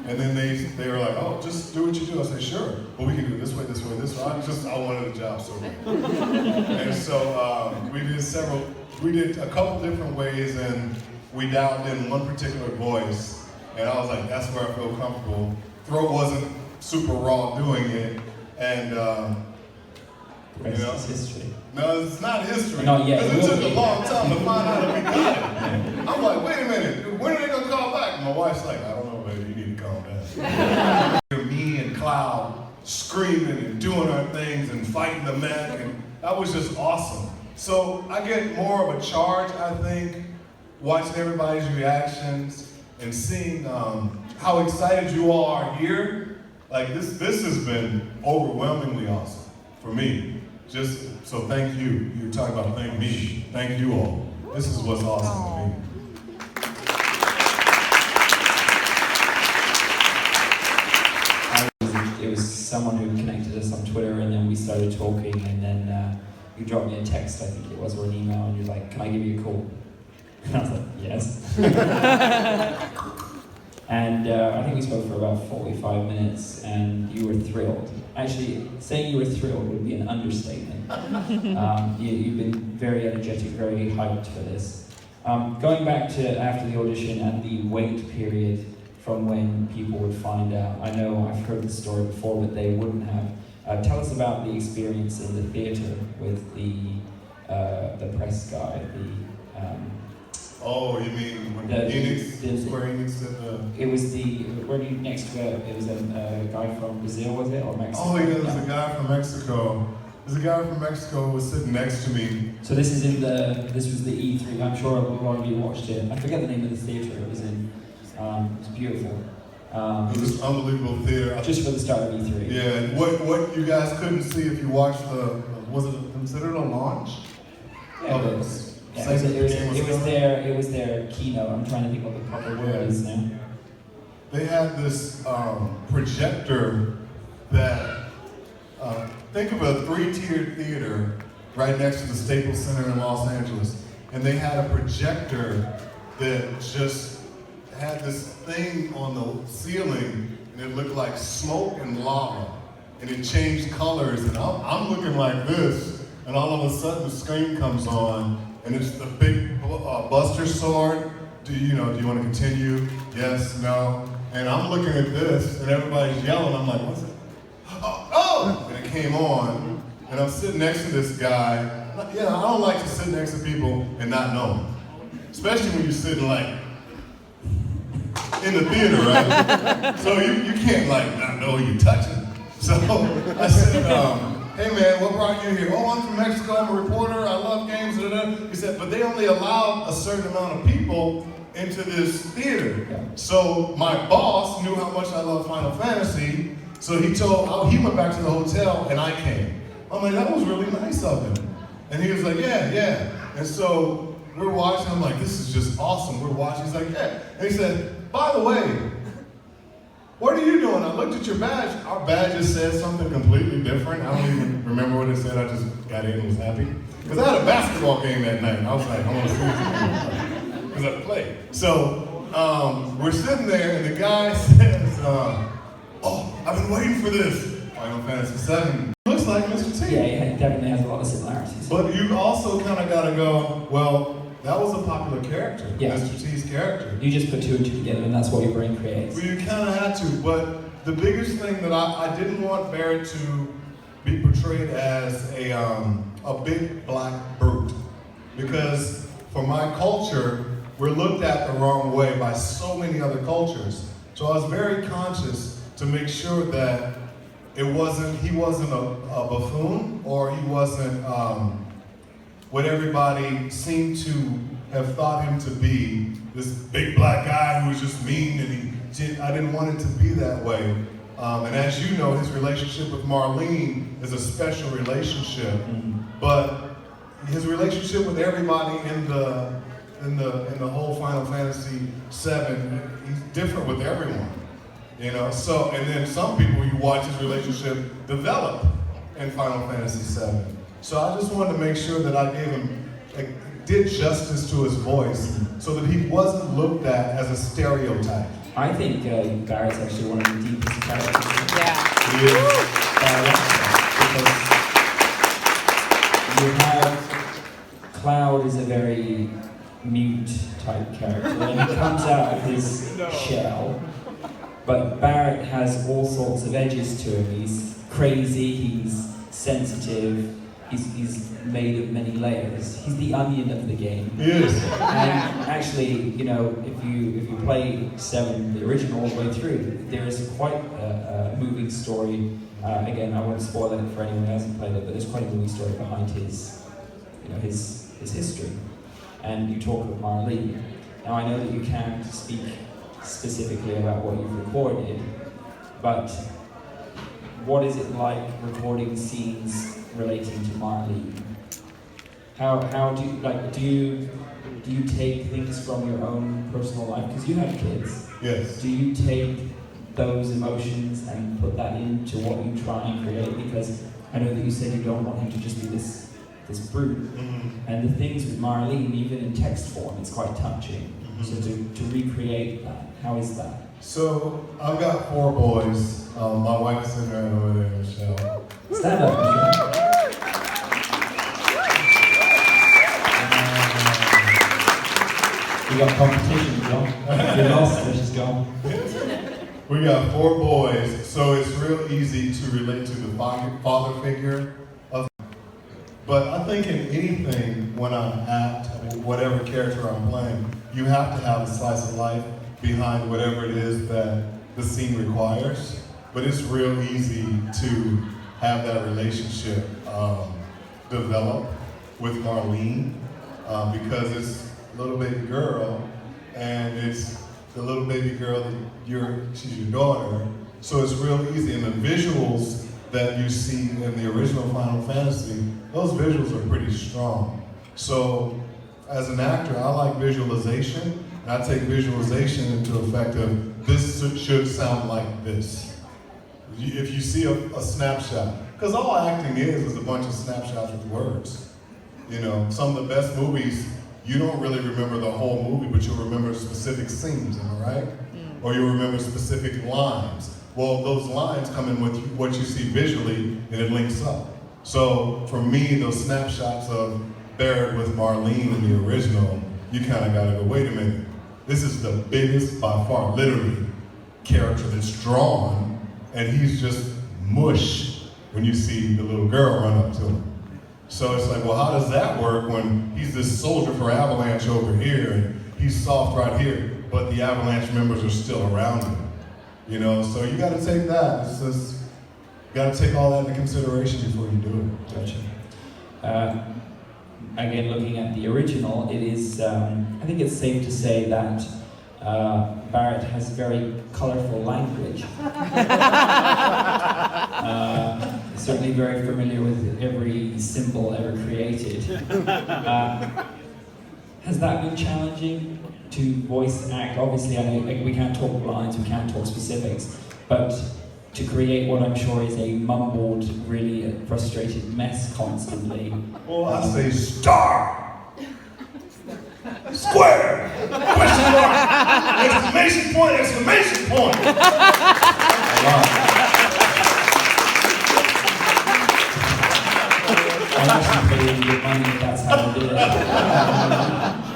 And then they were like, oh, just do what you do. I said, sure, but we can do it this way, this way, this way. I wanted the job so bad. And so we did a couple different ways, and we dialed in one particular voice, and I was like, that's where I feel comfortable. Throat wasn't super raw doing it, and the rest is history. No, it's not history. Not yet. Because it took a long time to find out that we got it. I'm like, wait a minute, when are they gonna call back? My wife's like, I don't know, baby, you need to calm down. Me and Cloud screaming and doing our things and fighting the mech, and that was just awesome. So I get more of a charge, I think, watching everybody's reactions and seeing how excited you all are here. Like this has been overwhelmingly awesome for me. Just so thank you. You're talking about thank me. Thank you all. This is what's awesome to me. It was someone who connected us on Twitter, and then we started talking, and then you dropped me a text, I think it was, or an email, and you're like, can I give you a call? And I was like, yes. And I think we spoke for about 45 minutes, and you were thrilled. Actually, saying you were thrilled would be an understatement. You've been very energetic, very hyped for this. Going back to after the audition and the wait period from when people would find out, I know I've heard the story before, but they wouldn't have. Tell us about the experience in the theater with the press guy, Oh, you mean when Square Enix did the... It was next to it was a guy from Brazil, was it, or Mexico? Oh yeah, there's a guy from Mexico. There's a guy from Mexico who was sitting next to me. So this was the E3, I'm sure a lot of you watched it. I forget the name of the theater it was in. It was beautiful. It was unbelievable theater. Just for the start of E3. Yeah, and what you guys couldn't see if you watched was it considered a launch? Yeah, it was their keynote. I'm trying to think what the proper word is now. They had this projector that, think of a 3-tiered theater right next to the Staples Center in Los Angeles. And they had a projector that just had this thing on the ceiling, and it looked like smoke and lava. And it changed colors, and I'm looking like this, and all of a sudden the screen comes on, and it's the big Buster Sword. Do you want to continue? Yes, no. And I'm looking at this, and everybody's yelling. I'm like, what's it? Oh! And it came on, and I'm sitting next to this guy. Yeah, I don't like to sit next to people and not know them. Especially when you're sitting like in the theater, right? So you can't like not know who you're touching. So I said, hey man, what brought you here? Oh, I'm from Mexico, I'm a reporter, I love games, He said, but they only allowed a certain amount of people into this theater. So my boss knew how much I love Final Fantasy, so he went back to the hotel and I came. I'm like, that was really nice of him. And he was like, yeah. And so we're watching, I'm like, this is just awesome. We're watching, he's like, yeah. And he said, by the way, what are you doing? I looked at your badge. Our badge just said something completely different. I don't even remember what it said. I just got in and was happy. Because I had a basketball game that night. I was like, I want to see this because I played. So we're sitting there and the guy says, oh, I've been waiting for this. Final Fantasy VII. Looks like Mr. T. Yeah, it definitely has a lot of similarities. But you also kind of got to go, well, that was a popular character, Mr. T's character. You just put two and two together, and that's what your brain creates. Well, you kind of had to, but the biggest thing that I didn't want Barrett to be portrayed as a big black brute, because for my culture, we're looked at the wrong way by so many other cultures. So I was very conscious to make sure that he wasn't a buffoon, or he wasn't what everybody seemed to have thought him to be, this big black guy who was just mean, and I didn't want it to be that way. And as you know, his relationship with Marlene is a special relationship, but his relationship with everybody in the whole Final Fantasy VII, he's different with everyone, you know. So, and then some people you watch his relationship develop in Final Fantasy VII. So I just wanted to make sure that I gave him, did justice to his voice, so that he wasn't looked at as a stereotype. I think Barrett's actually one of the deepest characters. Yeah. He is. Because you have Cloud is a very mute type character, and he comes out of his shell. But Barrett has all sorts of edges to him. He's crazy, he's sensitive, he's made of many layers. He's the onion of the game. He is. And actually, you know, if you play 7, the original, all the way through, there is quite a moving story. Again, I won't spoil it for anyone who hasn't played it, but there's quite a moving story behind his, you know, his history. And you talk with Marlene. Now I know that you can't speak specifically about what you've recorded, but what is it like recording scenes relating to Marlene? How do you, like, do you take things from your own personal life, because you have kids? Yes. Do you take those emotions and put that into what you try and create? Because I know that you said you don't want him to just be this brute, and the things with Marlene, even in text form, it's quite touching. So to recreate that, how is that? So I've got 4 boys. My wife's sitting right over there, Michelle. Stand up, Michelle. We got competition, John. You lost, let's just go. We got 4 boys, so it's real easy to relate to the father figure. But I think in anything, when I act, whatever character I'm playing, you have to have a slice of life behind whatever it is that the scene requires. But it's real easy to have that relationship develop with Marlene because it's a little baby girl, and it's the little baby girl that she's your daughter. So it's real easy, and the visuals that you see in the original Final Fantasy, those visuals are pretty strong. So as an actor, I like visualization, and I take visualization into effect of this should sound like this. If you see a snapshot, because all acting is a bunch of snapshots with words. You know, some of the best movies, you don't really remember the whole movie, but you'll remember specific scenes, am I right? Or you'll remember specific lines. Well, those lines come in with what you see visually, and it links up. So for me, those snapshots of Barrett with Marlene in the original, you kind of gotta go, wait a minute. This is the biggest, by far, literally, character that's drawn, and he's just mush when you see the little girl run up to him. So it's like, well, how does that work when he's this soldier for Avalanche over here, and he's soft right here, but the Avalanche members are still around him? You know, so you gotta take that. It's just, you gotta take all that into consideration before you do it. Gotcha. Again, looking at the original, it is, I think it's safe to say that Barrett has very colorful language. Certainly very familiar with every symbol ever created. Has that been challenging to voice act? Obviously, I know we can't talk lines, we can't talk specifics, but to create what I'm sure is a mumbled, really frustrated mess constantly. Well, I say star, square, question mark, exclamation point, exclamation point. I actually pay really good money if that's how they did it.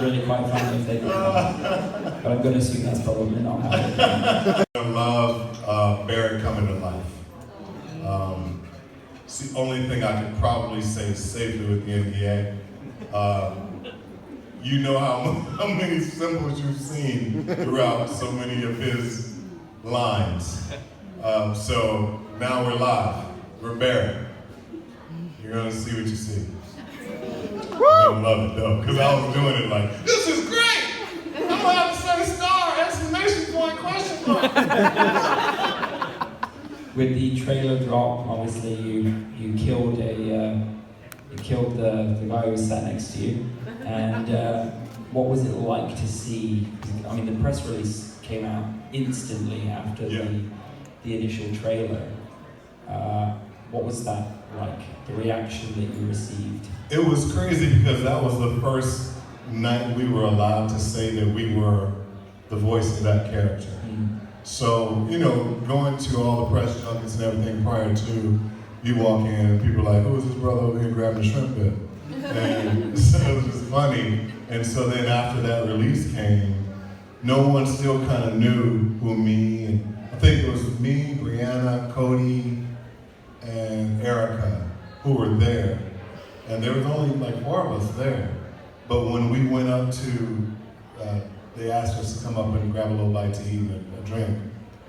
Really quite funny if they did that. But I'm going to assume that's probably not how they did it. I love Barrett coming to life. It's the only thing I could probably say safely with the NDA. You know how many symbols you've seen throughout so many of his lines. So now we're live. We're Barrett. You're gonna see what you see. You're gonna love it though, because I was doing it like, this is great! I'm gonna have to say star, exclamation point, question mark. with the trailer drop, obviously you killed the guy who was sat next to you, and what was it like to see? I mean, the press release came out instantly after the initial trailer. What was that like? The reaction that you received? It was crazy because that was the first night we were allowed to say that we were the voice of that character. So, you know, going to all the press junkets and everything prior to, you walk in and people are like, who is this brother over here grabbing the shrimp bit? And so it was just funny. And so then after that release came, no one still kind of knew who me, and I think it was me, Brianna, Cody, and Erica who were there. And there was only like 4 of us there. But when we went up to, they asked us to come up and grab a little bite to eat and a drink.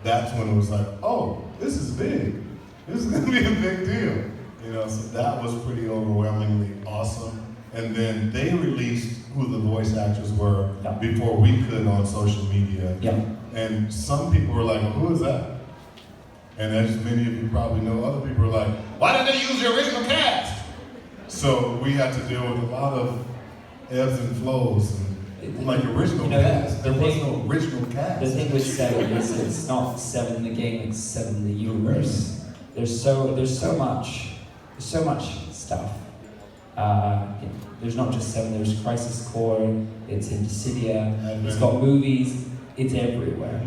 That's when it was like, oh, this is big. This is gonna be a big deal. You know, so that was pretty overwhelmingly awesome. And then they released who the voice actors were before we could on social media. And some people were like, well, who is that? And as many of you probably know, other people are like, why didn't they use the original cast? So we had to deal with a lot of ebbs and flows. And like original cast, there was no original cast. The thing with 7 is it's not 7 the game, it's 7 the universe. There's so much stuff. There's not just 7, there's Crisis Core, it's in Dissidia, it's got movies, it's everywhere.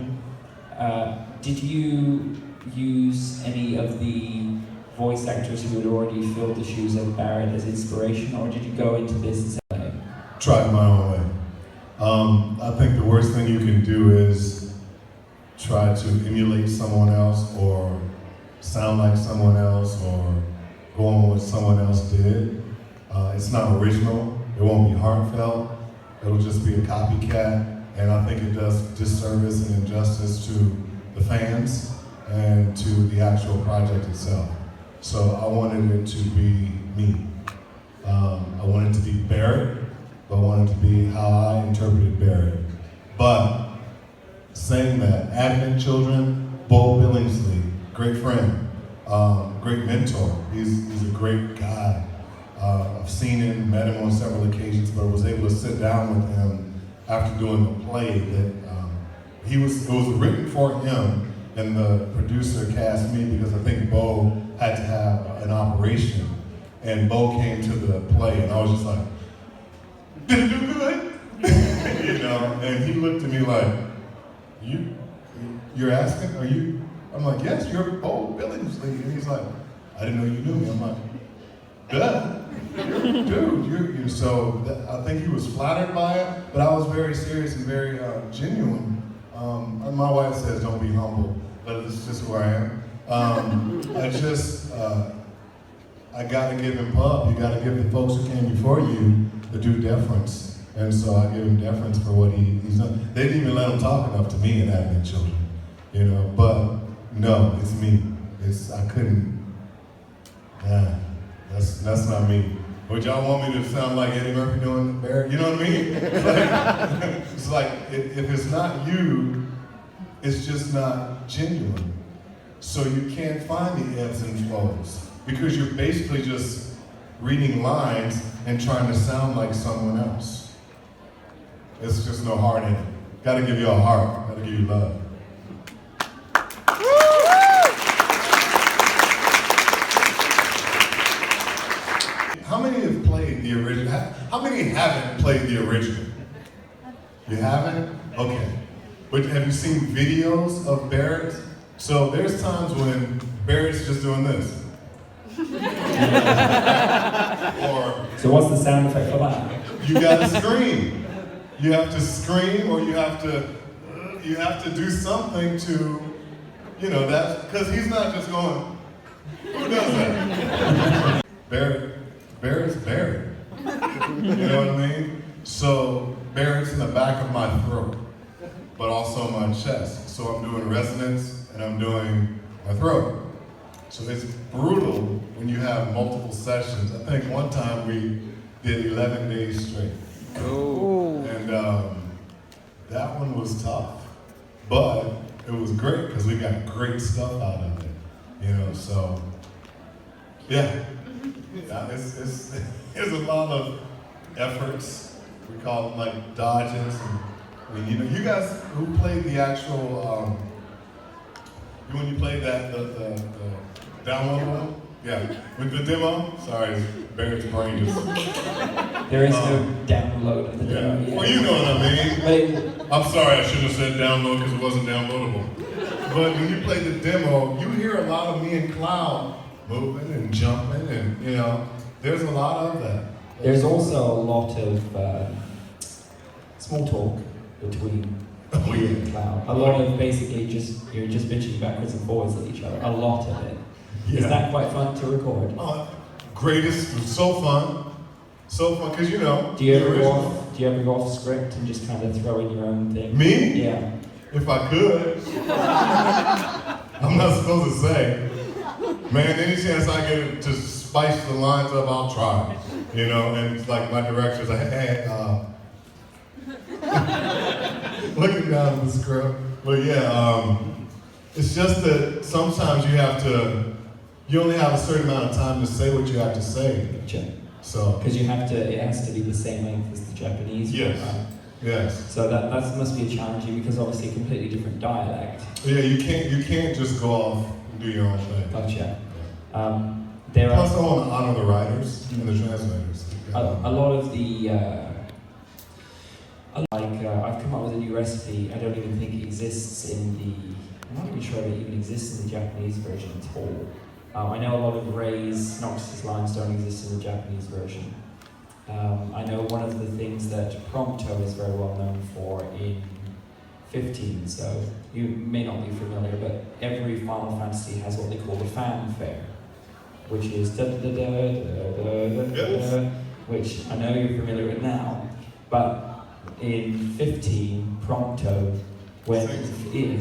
Did you use any of the voice actors who had already filled the shoes of Barrett as inspiration, or did you go into this and say, tried my own way. I think the worst thing you can do is try to emulate someone else or sound like someone else or go on what someone else did. It's not original, it won't be heartfelt, it'll just be a copycat, and I think it does disservice and injustice to the fans and to the actual project itself. So I wanted it to be me. I wanted it to be Barrett, but I wanted it to be how I interpreted Barrett. But saying that, Advent Children, Bo Billingsley, great friend, great mentor. He's a great guy. I've seen him, met him on several occasions, but was able to sit down with him after doing the play that it was written for him, and the producer cast me because I think Bo had to have an operation, and Bo came to the play, and I was just like, did it do good? You know, and he looked at me like, you're asking, are you? I'm like, yes, you're Bo Billingsley. And he's like, I didn't know you knew me. I'm like, duh. Dude, so I think he was flattered by it, but I was very serious and very genuine. And my wife says, don't be humble, but it's just who I am. I gotta give him pub. You gotta give the folks who came before you the due deference. And so I give him deference for what he's done. They didn't even let him talk enough to me in Advent Children, you know, but no, it's me. I couldn't, that's not me. Would y'all want me to sound like Eddie Murphy doing Barrett? You know what I mean? It's like if it's not you, it's just not genuine. So you can't find the ebbs and flows because you're basically just reading lines and trying to sound like someone else. It's just no heart in it. Gotta give you a heart, gotta give you love. How many have played the original? How many haven't played the original? You haven't? Okay. But have you seen videos of Barrett? So there's times when Barrett's just doing this. So what's the sound effect for that? You gotta scream. You have to scream, or you have to do something to, you know, that, because he's not just going, who does that? Barrett's Barrett. You know what I mean? So Barrett's in the back of my throat, but also my chest. So I'm doing resonance and I'm doing my throat. So it's brutal when you have multiple sessions. I think one time we did 11 days straight. Oh. And that one was tough, but it was great because we got great stuff out of it. You know, so yeah, it's there's a lot of efforts. We call them like dodges, and you know, you guys who played the actual when you played that the downloadable, yeah, with the demo. Sorry, Barrett's brain just. There is no download of the demo yet. Well, you know what I mean. I'm sorry, I shouldn't have said download because it wasn't downloadable. But when you play the demo, you hear a lot of me and Cloud moving and jumping, and you know, there's a lot of that. There's also a lot of small talk between you and Cloud. A lot of basically you're just bitching backwards and forwards at each other. A lot of it. Yeah. Is that quite fun to record? Greatest, it was so fun, because you know. Do you ever go off script and just kind of throw in your own thing? Me? Yeah. If I could. I'm not supposed to say. Man, any chance I get to spice the lines up, I'll try. You know, and it's like my director's like, hey, looking down at the script. But yeah, it's just that sometimes you only have a certain amount of time to say what you have to say. Gotcha. So. Because it has to be the same length as the Japanese one, Yes. right? Yes. So that must be challenging because obviously a completely different dialect. Yeah, you can't just go off and do your own thing. Gotcha. Plus, I want to honor the writers and the translators. A lot of the I've come up with a new recipe. I don't even think it exists I'm not even sure if it even exists in the Japanese version at all. I know a lot of Ray's Noxus lines don't exist in the Japanese version. I know one of the things that Prompto is very well known for in 15, so you may not be familiar, but every Final Fantasy has what they call the fanfare, which is da da da da da da da, which I know you're familiar with now, but in 15, Prompto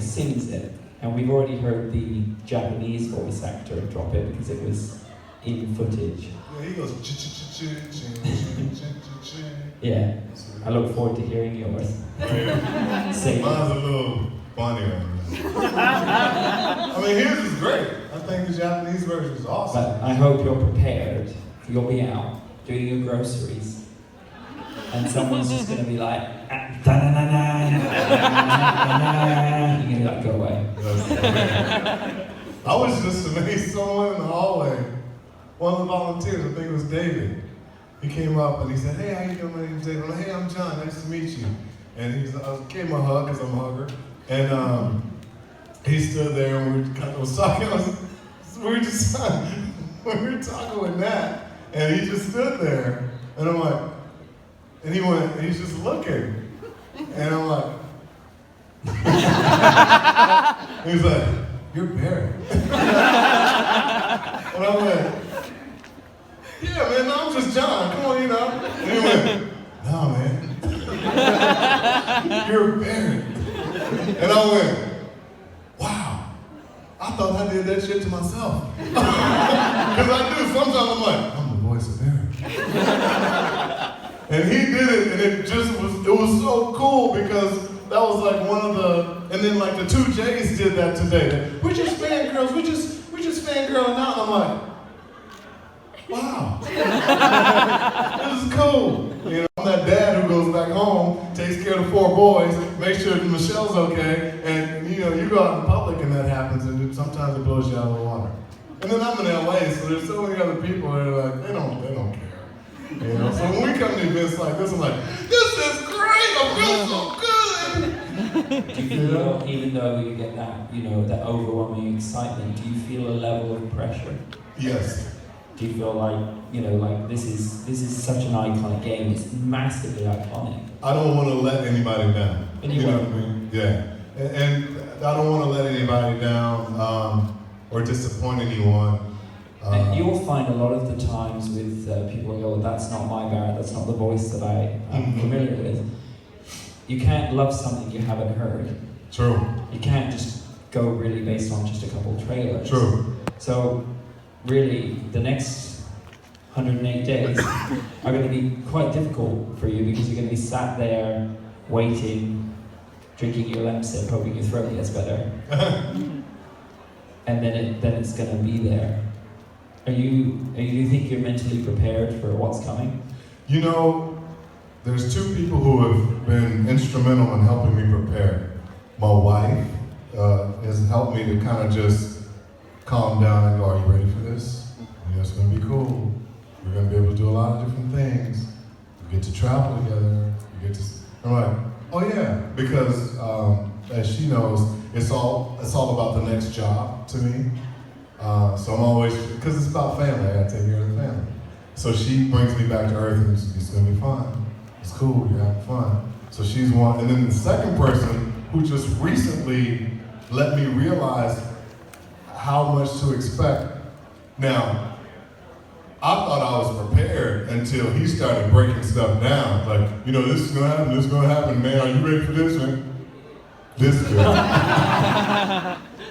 sings it, and we've already heard the Japanese voice actor drop it because it was in footage. Yeah, he goes. Yeah, I look forward to hearing yours. Sing. Mine's a little funnier. I mean, his is great. I think the Japanese version is awesome. But I hope you're prepared. You'll be out doing your groceries, and someone's just going to be like, you're going to be like, go away. I was just amazed. Someone in the hallway, one of the volunteers, I think it was David, he came up and he said, hey, how you doing? My name's David. I'm like, hey, I'm John. Nice to meet you. And he gave him a hug because I'm a hugger. And he stood there and we kind of was talking. We were talking with Nat, and he just stood there. And I'm like, and he went, and he's just looking. And I'm like, he's like, you're Barry. And I went, yeah, man, no, I'm just John. Come on, you know. And he went, no, man. You're Barry. And I went, wow. I thought I did that shit to myself. Because I do. Sometimes I'm like, I'm the voice of Barry. And he did it, and it was so cool because that was like one of the, and then like the 2 J's did that today. We're just fangirls, we're just fangirling out. And I'm like, wow, this is cool. You know, I'm that dad who goes back home, takes care of the 4 boys, makes sure Michelle's okay, and you know, you go out in public and that happens, and sometimes it blows you out of the water. And then I'm in LA, so there's so many other people that are like, they don't care. You know, so when we come to events like this, I'm like, this is great, I feel so good. Do you feel, even though you get that, you know, that overwhelming excitement, do you feel a level of pressure? Yes. Do you feel like, you know, like this is such an iconic game, it's massively iconic? I don't want to let anybody down. Anyway. You know what I mean? Yeah. And I don't want to let anybody down or disappoint anyone. And you'll find a lot of the times with people who go, that's not my Barrett, that's not the voice that I'm familiar with. You can't love something you haven't heard. True. You can't just go really based on just a couple of trailers. True. So really, the next 108 days are going to be quite difficult for you because you're going to be sat there waiting, drinking your lemsip, hoping your throat gets better. and then it's going to be there. Do you think you're mentally prepared for what's coming? You know, there's two people who have been instrumental in helping me prepare. My wife has helped me to kind of just calm down and go, are you ready for this? You know, it's going to be cool. We're going to be able to do a lot of different things. We get to travel together. I'm like, oh yeah, because as she knows, it's all about the next job to me. So I'm always, because it's about family, I gotta take care of the family. So she brings me back to earth and it's gonna be fun. It's cool, you're having fun. So she's one, and then the second person who just recently let me realize how much to expect. Now, I thought I was prepared until he started breaking stuff down. Like, you know, this is gonna happen, this is gonna happen, man, are you ready for this, man? This is good.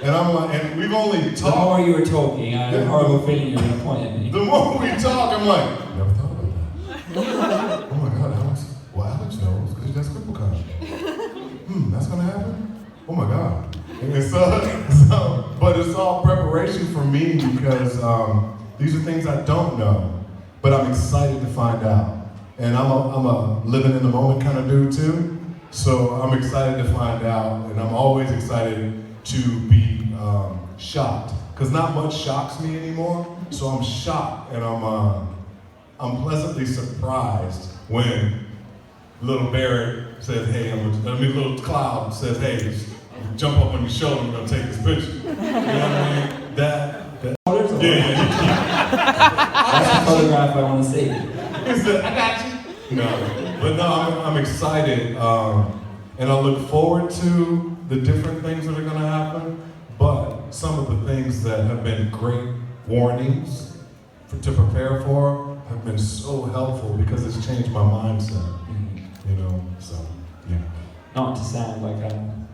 And I'm like, and we've only talked. The more you were talking, I had a horrible feeling you were going to point at me. The more we talk, I'm like, never thought about that. Oh my God, Alex. Well, Alex knows, because that's KupoCon. That's gonna happen? Oh my God. And so, but it's all preparation for me because these are things I don't know, but I'm excited to find out. And I'm a living in the moment kind of dude too. So I'm excited to find out, and I'm always excited to be shocked, because not much shocks me anymore. So I'm shocked, and I'm pleasantly surprised when little Barrett says, "Hey," little Cloud says, "Hey, just jump up on your shoulder, we're gonna take this picture." You know what I mean? That's the photograph I want to see. He said, "I got you." No, but no, I'm excited, and I look forward to the different things that are going to happen. But some of the things that have been great warnings to prepare for have been so helpful because it's changed my mindset. You know, so yeah. Not to sound like I'm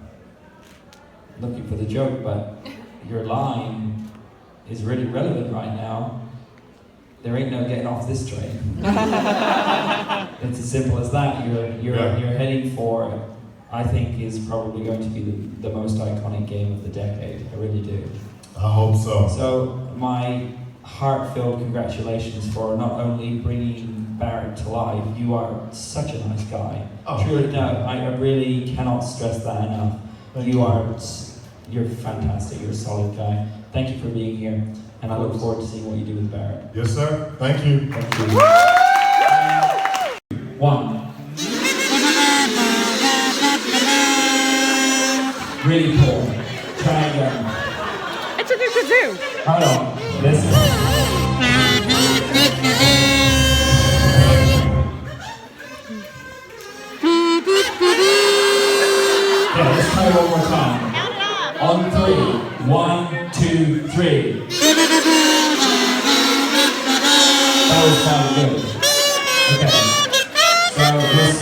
looking for the joke, but your line is really relevant right now. There ain't no getting off this train. It's as simple as that. You're heading for, I think, is probably going to be the most iconic game of the decade. I really do. I hope so. So my heart-filled congratulations for not only bringing Barrett to life. You are such a nice guy. Oh, truly, no, I really cannot stress that enough. You're fantastic. You're a solid guy. Thank you for being here. And I look forward to seeing what you do with Barrett. Yes, sir. Thank you. Thank you. 1. Really cool. Try again. It's a new kazoo. Hold on. Listen. Okay, let's try one more time. On 3. 1, 2, 3. That was kind of good. Okay. So let's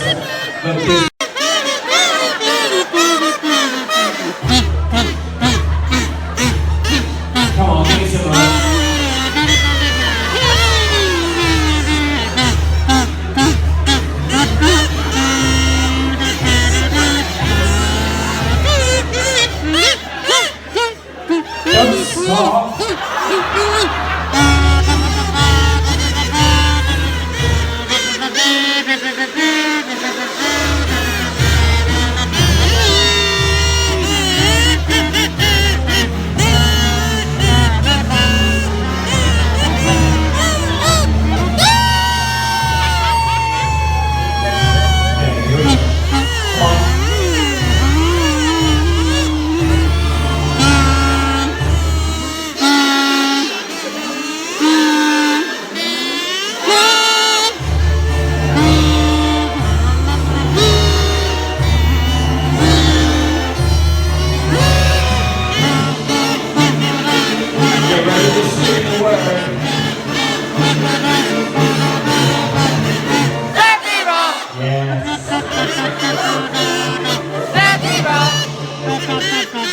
come on, give me some love. Don't stop.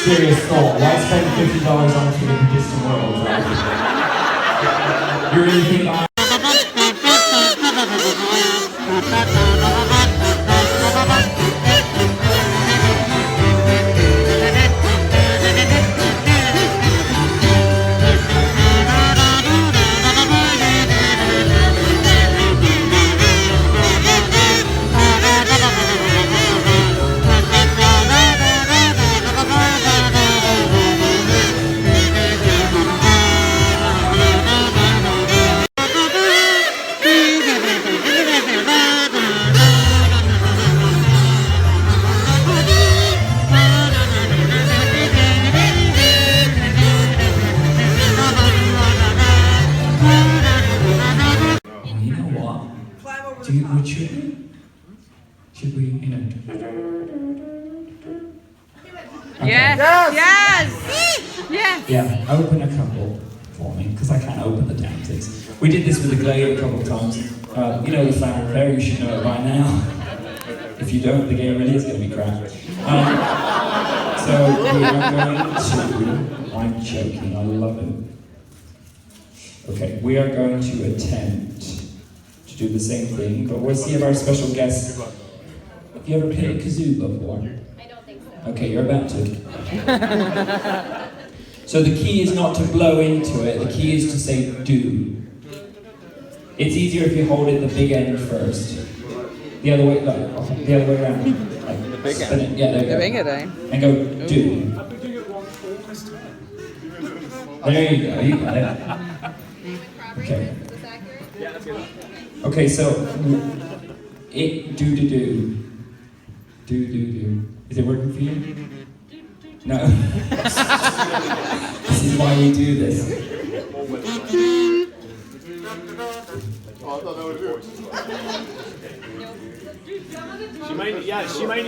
Serious thought. Why spend $50 on a the distant world? Right? You really think I... Okay. Yes! Yes! Yes! Yeah, open a couple for me, because I can't open the damn things. We did this with the Glade a couple of times. You know the fanfare, you should know it by now. If you don't, the game really is going to be crap. So we are going to... I'm joking, I love it. Okay, we are going to attempt to do the same thing, but we'll see if our special guest... Have you ever played a kazoo before? I don't think so. Okay, you're about to. So the key is not to blow into it, the key is to say do. It's easier if you hold it the big end first. The other way, like, the other way around. Like, the big end? Yeah, there you go. The big end, And go do. There you go, you got it. Okay. Okay, so it do. Do. Is it working for you? No. This is why we do this. She might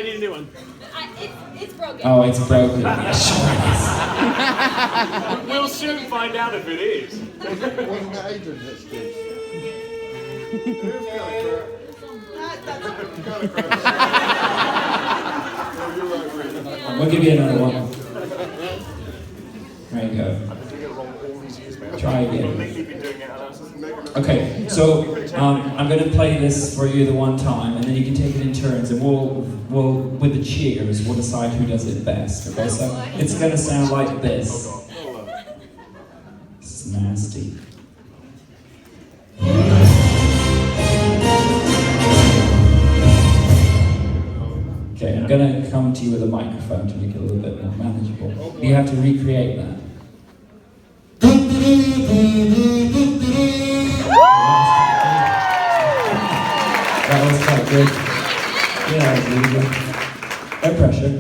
need a new one. It's broken. Oh, it's broken. Yeah, sure We'll soon find out if it is. We'll give you another one. There you go. Try again. Okay, so I'm going to play this for you the one time, and then you can take it in turns, and we'll with the cheers, we'll decide who does it best. Okay, so it's going to sound like this. This is nasty. Okay, I'm going to come to you with a microphone to make it a little bit more manageable. You have to recreate that. That was quite good. Yeah, that was really good. No pressure.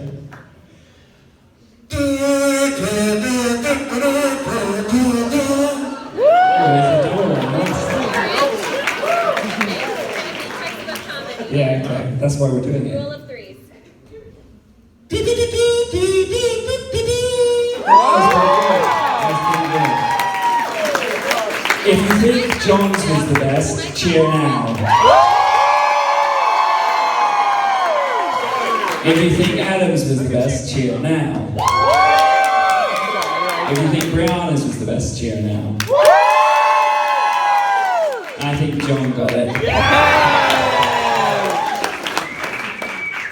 Yeah, okay. That's why we're doing it. Rule of threes. If you think John's was the best, cheer now. If you think Adams was the best, cheer now. If you think Brianna's was the best, cheer now. I think John got it.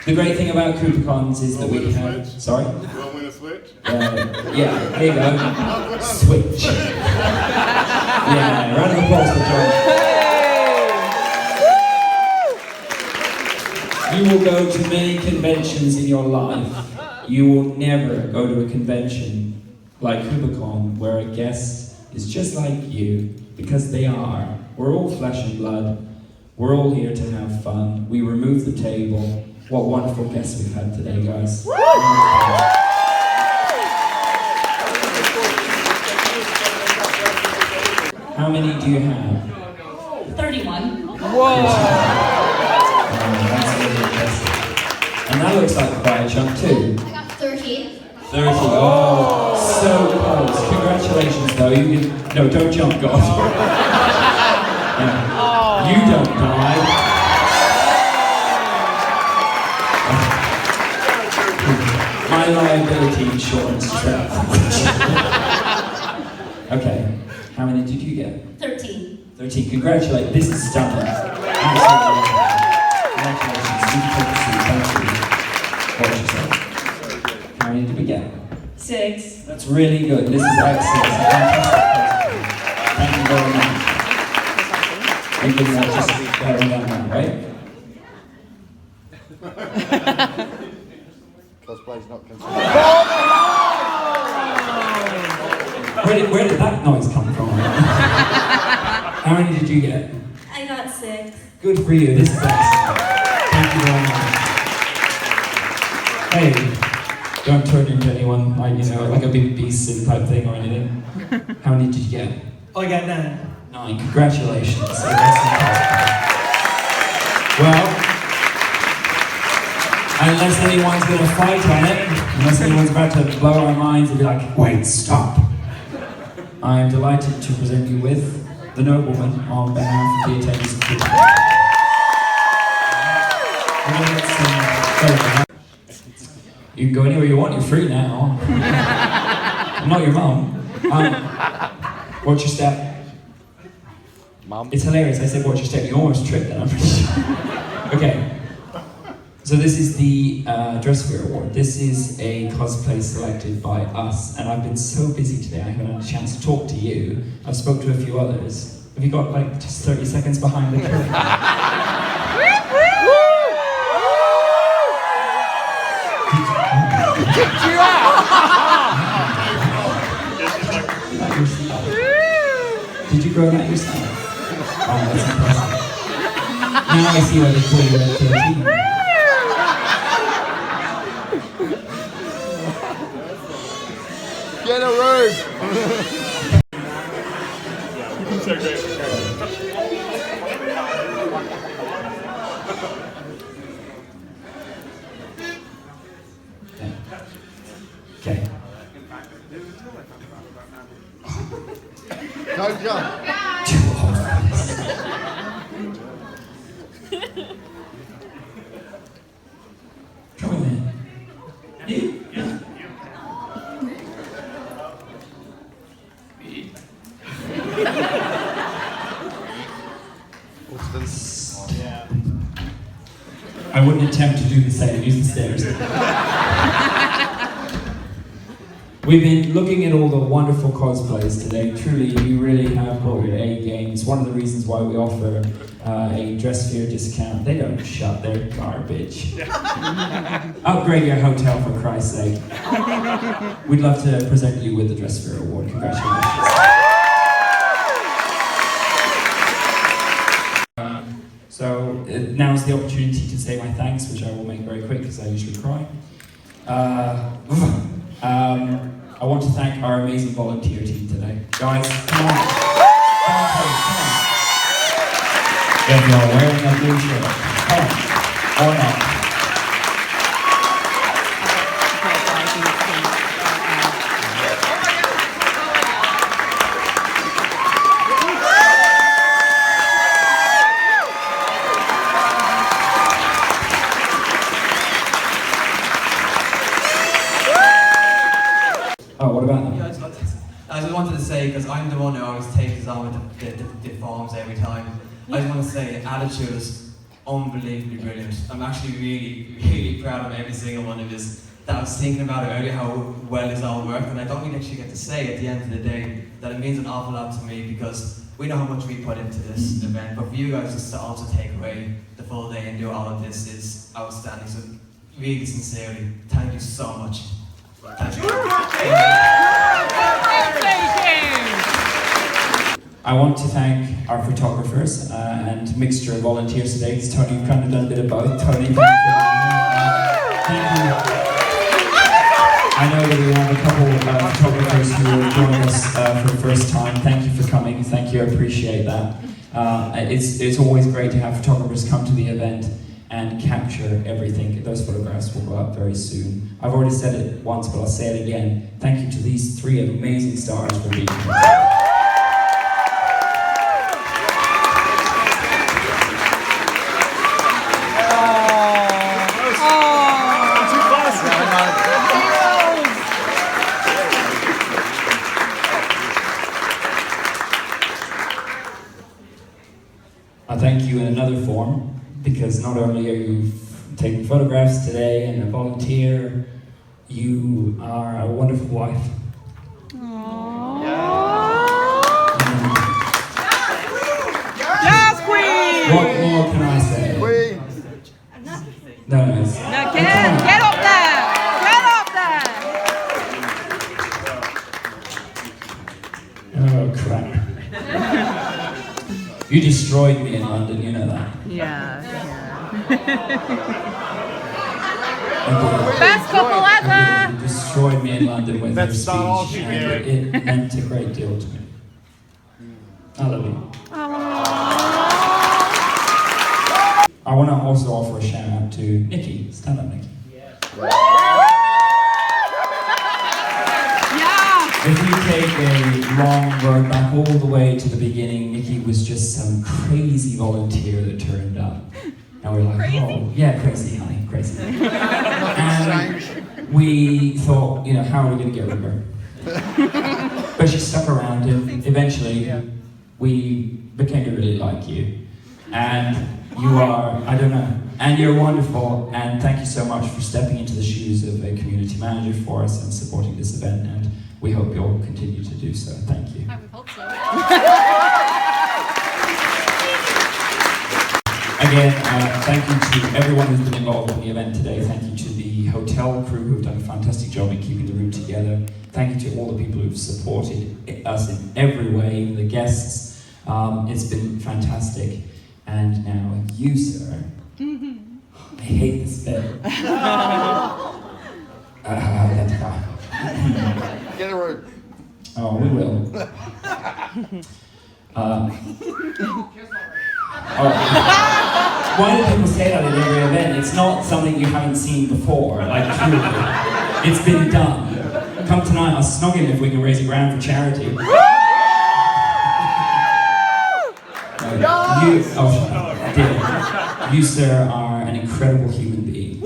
The great thing about KupoCons is that we have... Sorry? We'll win a switch? Yeah, here you go. Switch. Yeah, round of applause for John. You will go to many conventions in your life. You will never go to a convention like KupoCon where a guest is just like you, because they are. We're all flesh and blood. We're all here to have fun. We remove the table. What wonderful guests we've had today, guys. How many do you have? 31. Whoa! That's really impressive. And that looks like quite a chunk too. I got 30. 30. Oh, so close. Congratulations, though. You can... No, don't jump, God. Yeah. You don't die. My liability insurance trap. Okay. How many did you get? 13. 13. Congratulations. This is stunning. Absolutely. Congratulations. You can take a seat. Thank you. Watch yourself. How many did we get? 6. That's really good. This is excellent. Thank you very much. You can just carry that one, right? Cosplay's not considered. Where did that noise come from? How many did you get? I got 6. Good for you. This is excellent. Thank you very much. Hey, don't turn into anyone like, you know, like a big beast type thing or anything. How many did you get? I got 9. 9. Congratulations. Well, Unless anyone's going to fight on it, unless anyone's about to blow our minds and be like, wait, stop. I am delighted to present you with the nobleman on behalf of the attendees of KupoCon. You can go anywhere you want, you're free now. I'm not your mum. Watch your step. Mom? It's hilarious, I said watch your step, you almost tripped then, I'm pretty sure. Okay. So this is the Dressphere Award. This is a cosplay selected by us, and I've been so busy today I haven't had a chance to talk to you. I've spoke to a few others. Have you got like just 30 seconds behind the curtain? Did you grow that yourself? Oh, that's impressive. Now I see why they call you at 13. Get a room! Okay. Don't jump. Come on, man. You? I wouldn't attempt to do the same, use the stairs. We've been looking at all the wonderful cosplays today. Truly, you really have brought your A game. It's one of the reasons why we offer a Dressphere discount. They don't shut, they're garbage. Upgrade your hotel for Christ's sake. We'd love to present you with the Dressphere Award. Congratulations. So now's the opportunity to say my thanks, which I will make very quick because I usually cry. I want to thank our amazing volunteer team today. Guys, come on. Come on. If you're wearing a blue shirt, come on. Or not. Oh, what about them? Yeah, I just wanted to say, because I'm the one who always takes on with the forms every time, I just want to say attitude is unbelievably brilliant. I'm actually really, really proud of every single one of this. That I was thinking about it earlier, how well it's all worked, and I don't really actually get to say at the end of the day that it means an awful lot to me, because we know how much we put into this event, but for you guys just to also take away the full day and do all of this is outstanding. So really sincerely, thank you so much. Thank you. I want to thank our photographers and mixture of volunteers today. Because Tony, you've kind of done a bit of both. Tony, thank you. I know that we have a couple of photographers who are joining us for the first time. Thank you for coming. Thank you. I appreciate that. It's always great to have photographers come to the event and capture everything. Those photographs will go up very soon. I've already said it once, but I'll say it again. Thank you to these three amazing stars for being here. I thank you in another form, because not only are you taking photographs today and a volunteer, you are a wonderful wife. Yes, Queen! What more can I say? Queen! No, it's... Now get up there! Get up there! Oh, crap. You destroyed me in London, you know that. Yeah. Okay. Best couple ever! You destroyed me in London with your That's not all speech, she and did. it meant a great deal to me. I love you. I want to also offer a shout out to Nikki. Stand up, Nikki. If we take a long road back all the way to the beginning, Nikki was just some crazy volunteer that turned up. And we're like, oh, yeah, crazy, honey, crazy. And we thought, you know, how are we going to get rid of her? But she stuck around, and eventually we became to really like you. And you are, I don't know, and you're wonderful, and thank you so much for stepping into the shoes of a community manager for us and supporting this event, and we hope you'll continue to do so. Thank you. I would hope so. Again, thank you to everyone who's been involved in the event today. Thank you to the hotel crew who've done a fantastic job in keeping the room together. Thank you to all the people who've supported us in every way, even the guests. It's been fantastic. And now you, sir. I hate this bit. Get a room. Oh, we will. Why do people say that at every event? It's not something you haven't seen before. Like, it's been done. Come tonight, I'll snog him if we can raise a grand for charity. You, sir, are an incredible human being.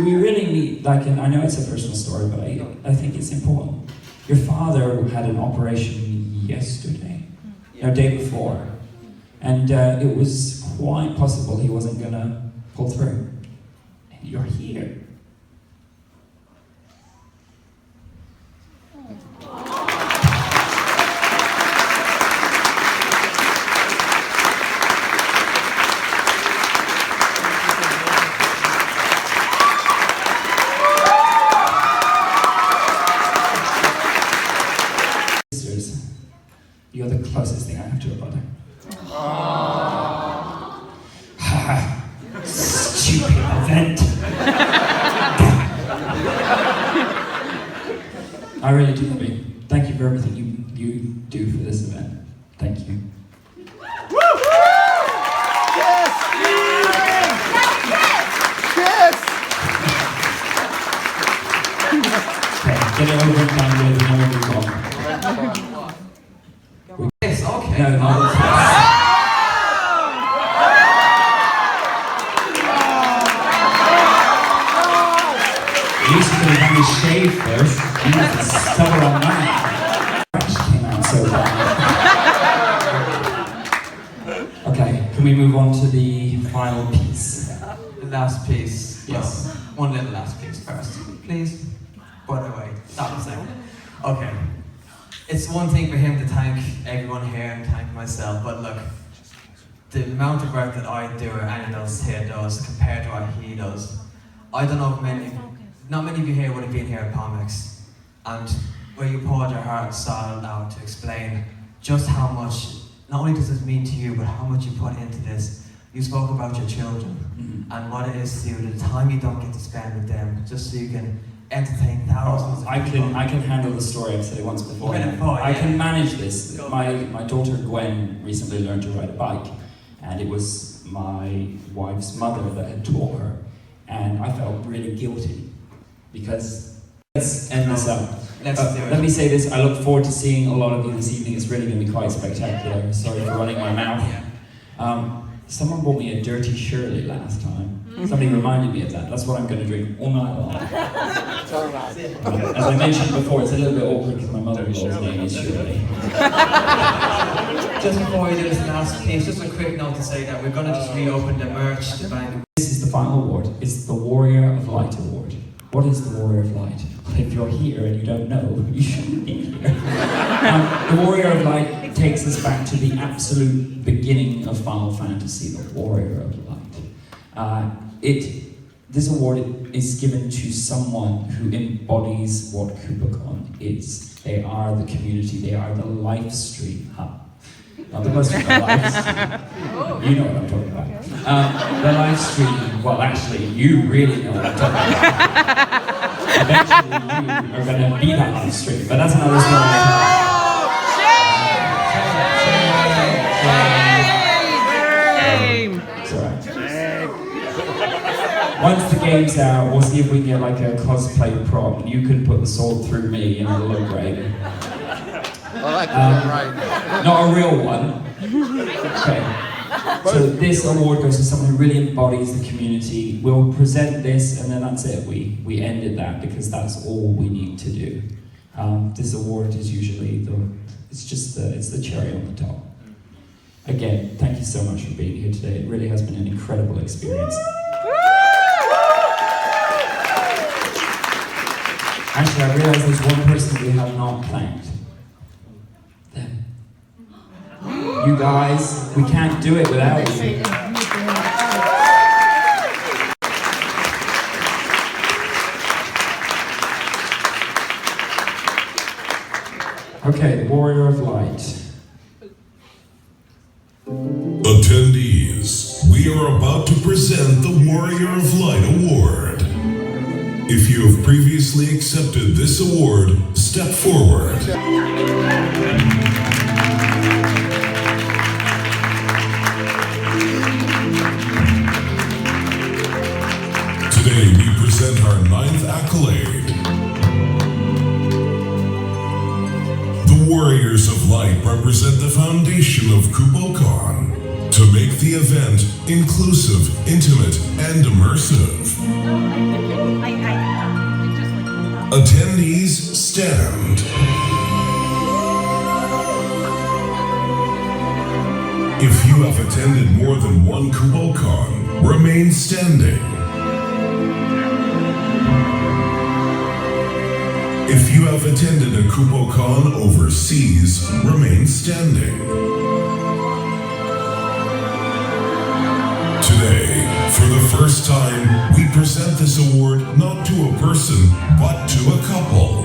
We really need, like, and I know it's a personal story, but I think it's important. Your father had an operation yesterday, no, day before, and it was quite possible he wasn't gonna pull through. And you're here. You're the closest thing I have to a brother. Stupid event. I really do love you. Thank you for everything you do for this event. Thank you. Yes! Yes! Okay, get it over and done with and we'll move on. Yes, okay. No, no. You used to have me shave first. You had to stubble on that. Fresh came out so bad. Okay, can we move on to the final piece? The last piece. Yes. One little last piece first, please. By the way, stop a second. Okay. It's one thing for him to thank everyone here and thank myself, but look, the amount of work that I do or anyone else here does compared to what he does, I don't know if not many of you here would have been here at Comics, and where you poured your heart and soul out to explain just how much, not only does this mean to you, but how much you put into this. You spoke about your children and what it is to you, the time you don't get to spend with them, just so you can entertain thousands. I can handle the story. I've said it once before. I can manage this. My daughter Gwen recently learned to ride a bike, and it was my wife's mother that had taught her, and I felt really guilty because. Let's end this up. Let me say this. I look forward to seeing a lot of you this evening. It's really going to be quite spectacular. Sorry for running my mouth. Someone bought me a Dirty Shirley last time. Somebody reminded me of that. That's what I'm going to drink all night long. As I mentioned before, it's a little bit awkward because my mother-in-law's name is Shirley. Just before we do this last piece, just a quick note to say that we're going to just reopen the merch, the bank. This is the final award. It's the Warrior of Light Award. What is the Warrior of Light? Well, if you're here and you don't know, you shouldn't be here. The Warrior of Light takes us back to the absolute beginning of Final Fantasy, the Warrior of Light. This award is given to someone who embodies what KupoCon is. They are the community, they are the live stream hub. Not the most of the lives. You know what I'm talking about. The live stream, well actually, you really know what I'm talking about. Eventually you are going to be that live stream, but that's another story. Shame! It's alright. Once the game's out, we'll see if we can get like a cosplay prop. You can put the sword through me and it'll look great. Well, that could be right. Not a real one. Okay. So this award goes to someone who really embodies the community. We'll present this and then that's it. We ended that because that's all we need to do. This award is usually it's the cherry on the top. Again, thank you so much for being here today. It really has been an incredible experience. Actually, I realize there's one person we have not thanked. Them. You guys, we can't do it without you. Okay, the Warrior of Light. Attendees, we are about to present the Warrior of Light Award. If you have previously accepted this award, step forward. Today we present our 9th accolade. The Warriors of Light represent the foundation of KupoCon to make the event inclusive, intimate, and immersive. Attendees stand. If you have attended more than one KupoCon, remain standing. If you have attended a KupoCon overseas, remain standing. Today, for the first time, we present this award not to a person, but to a couple.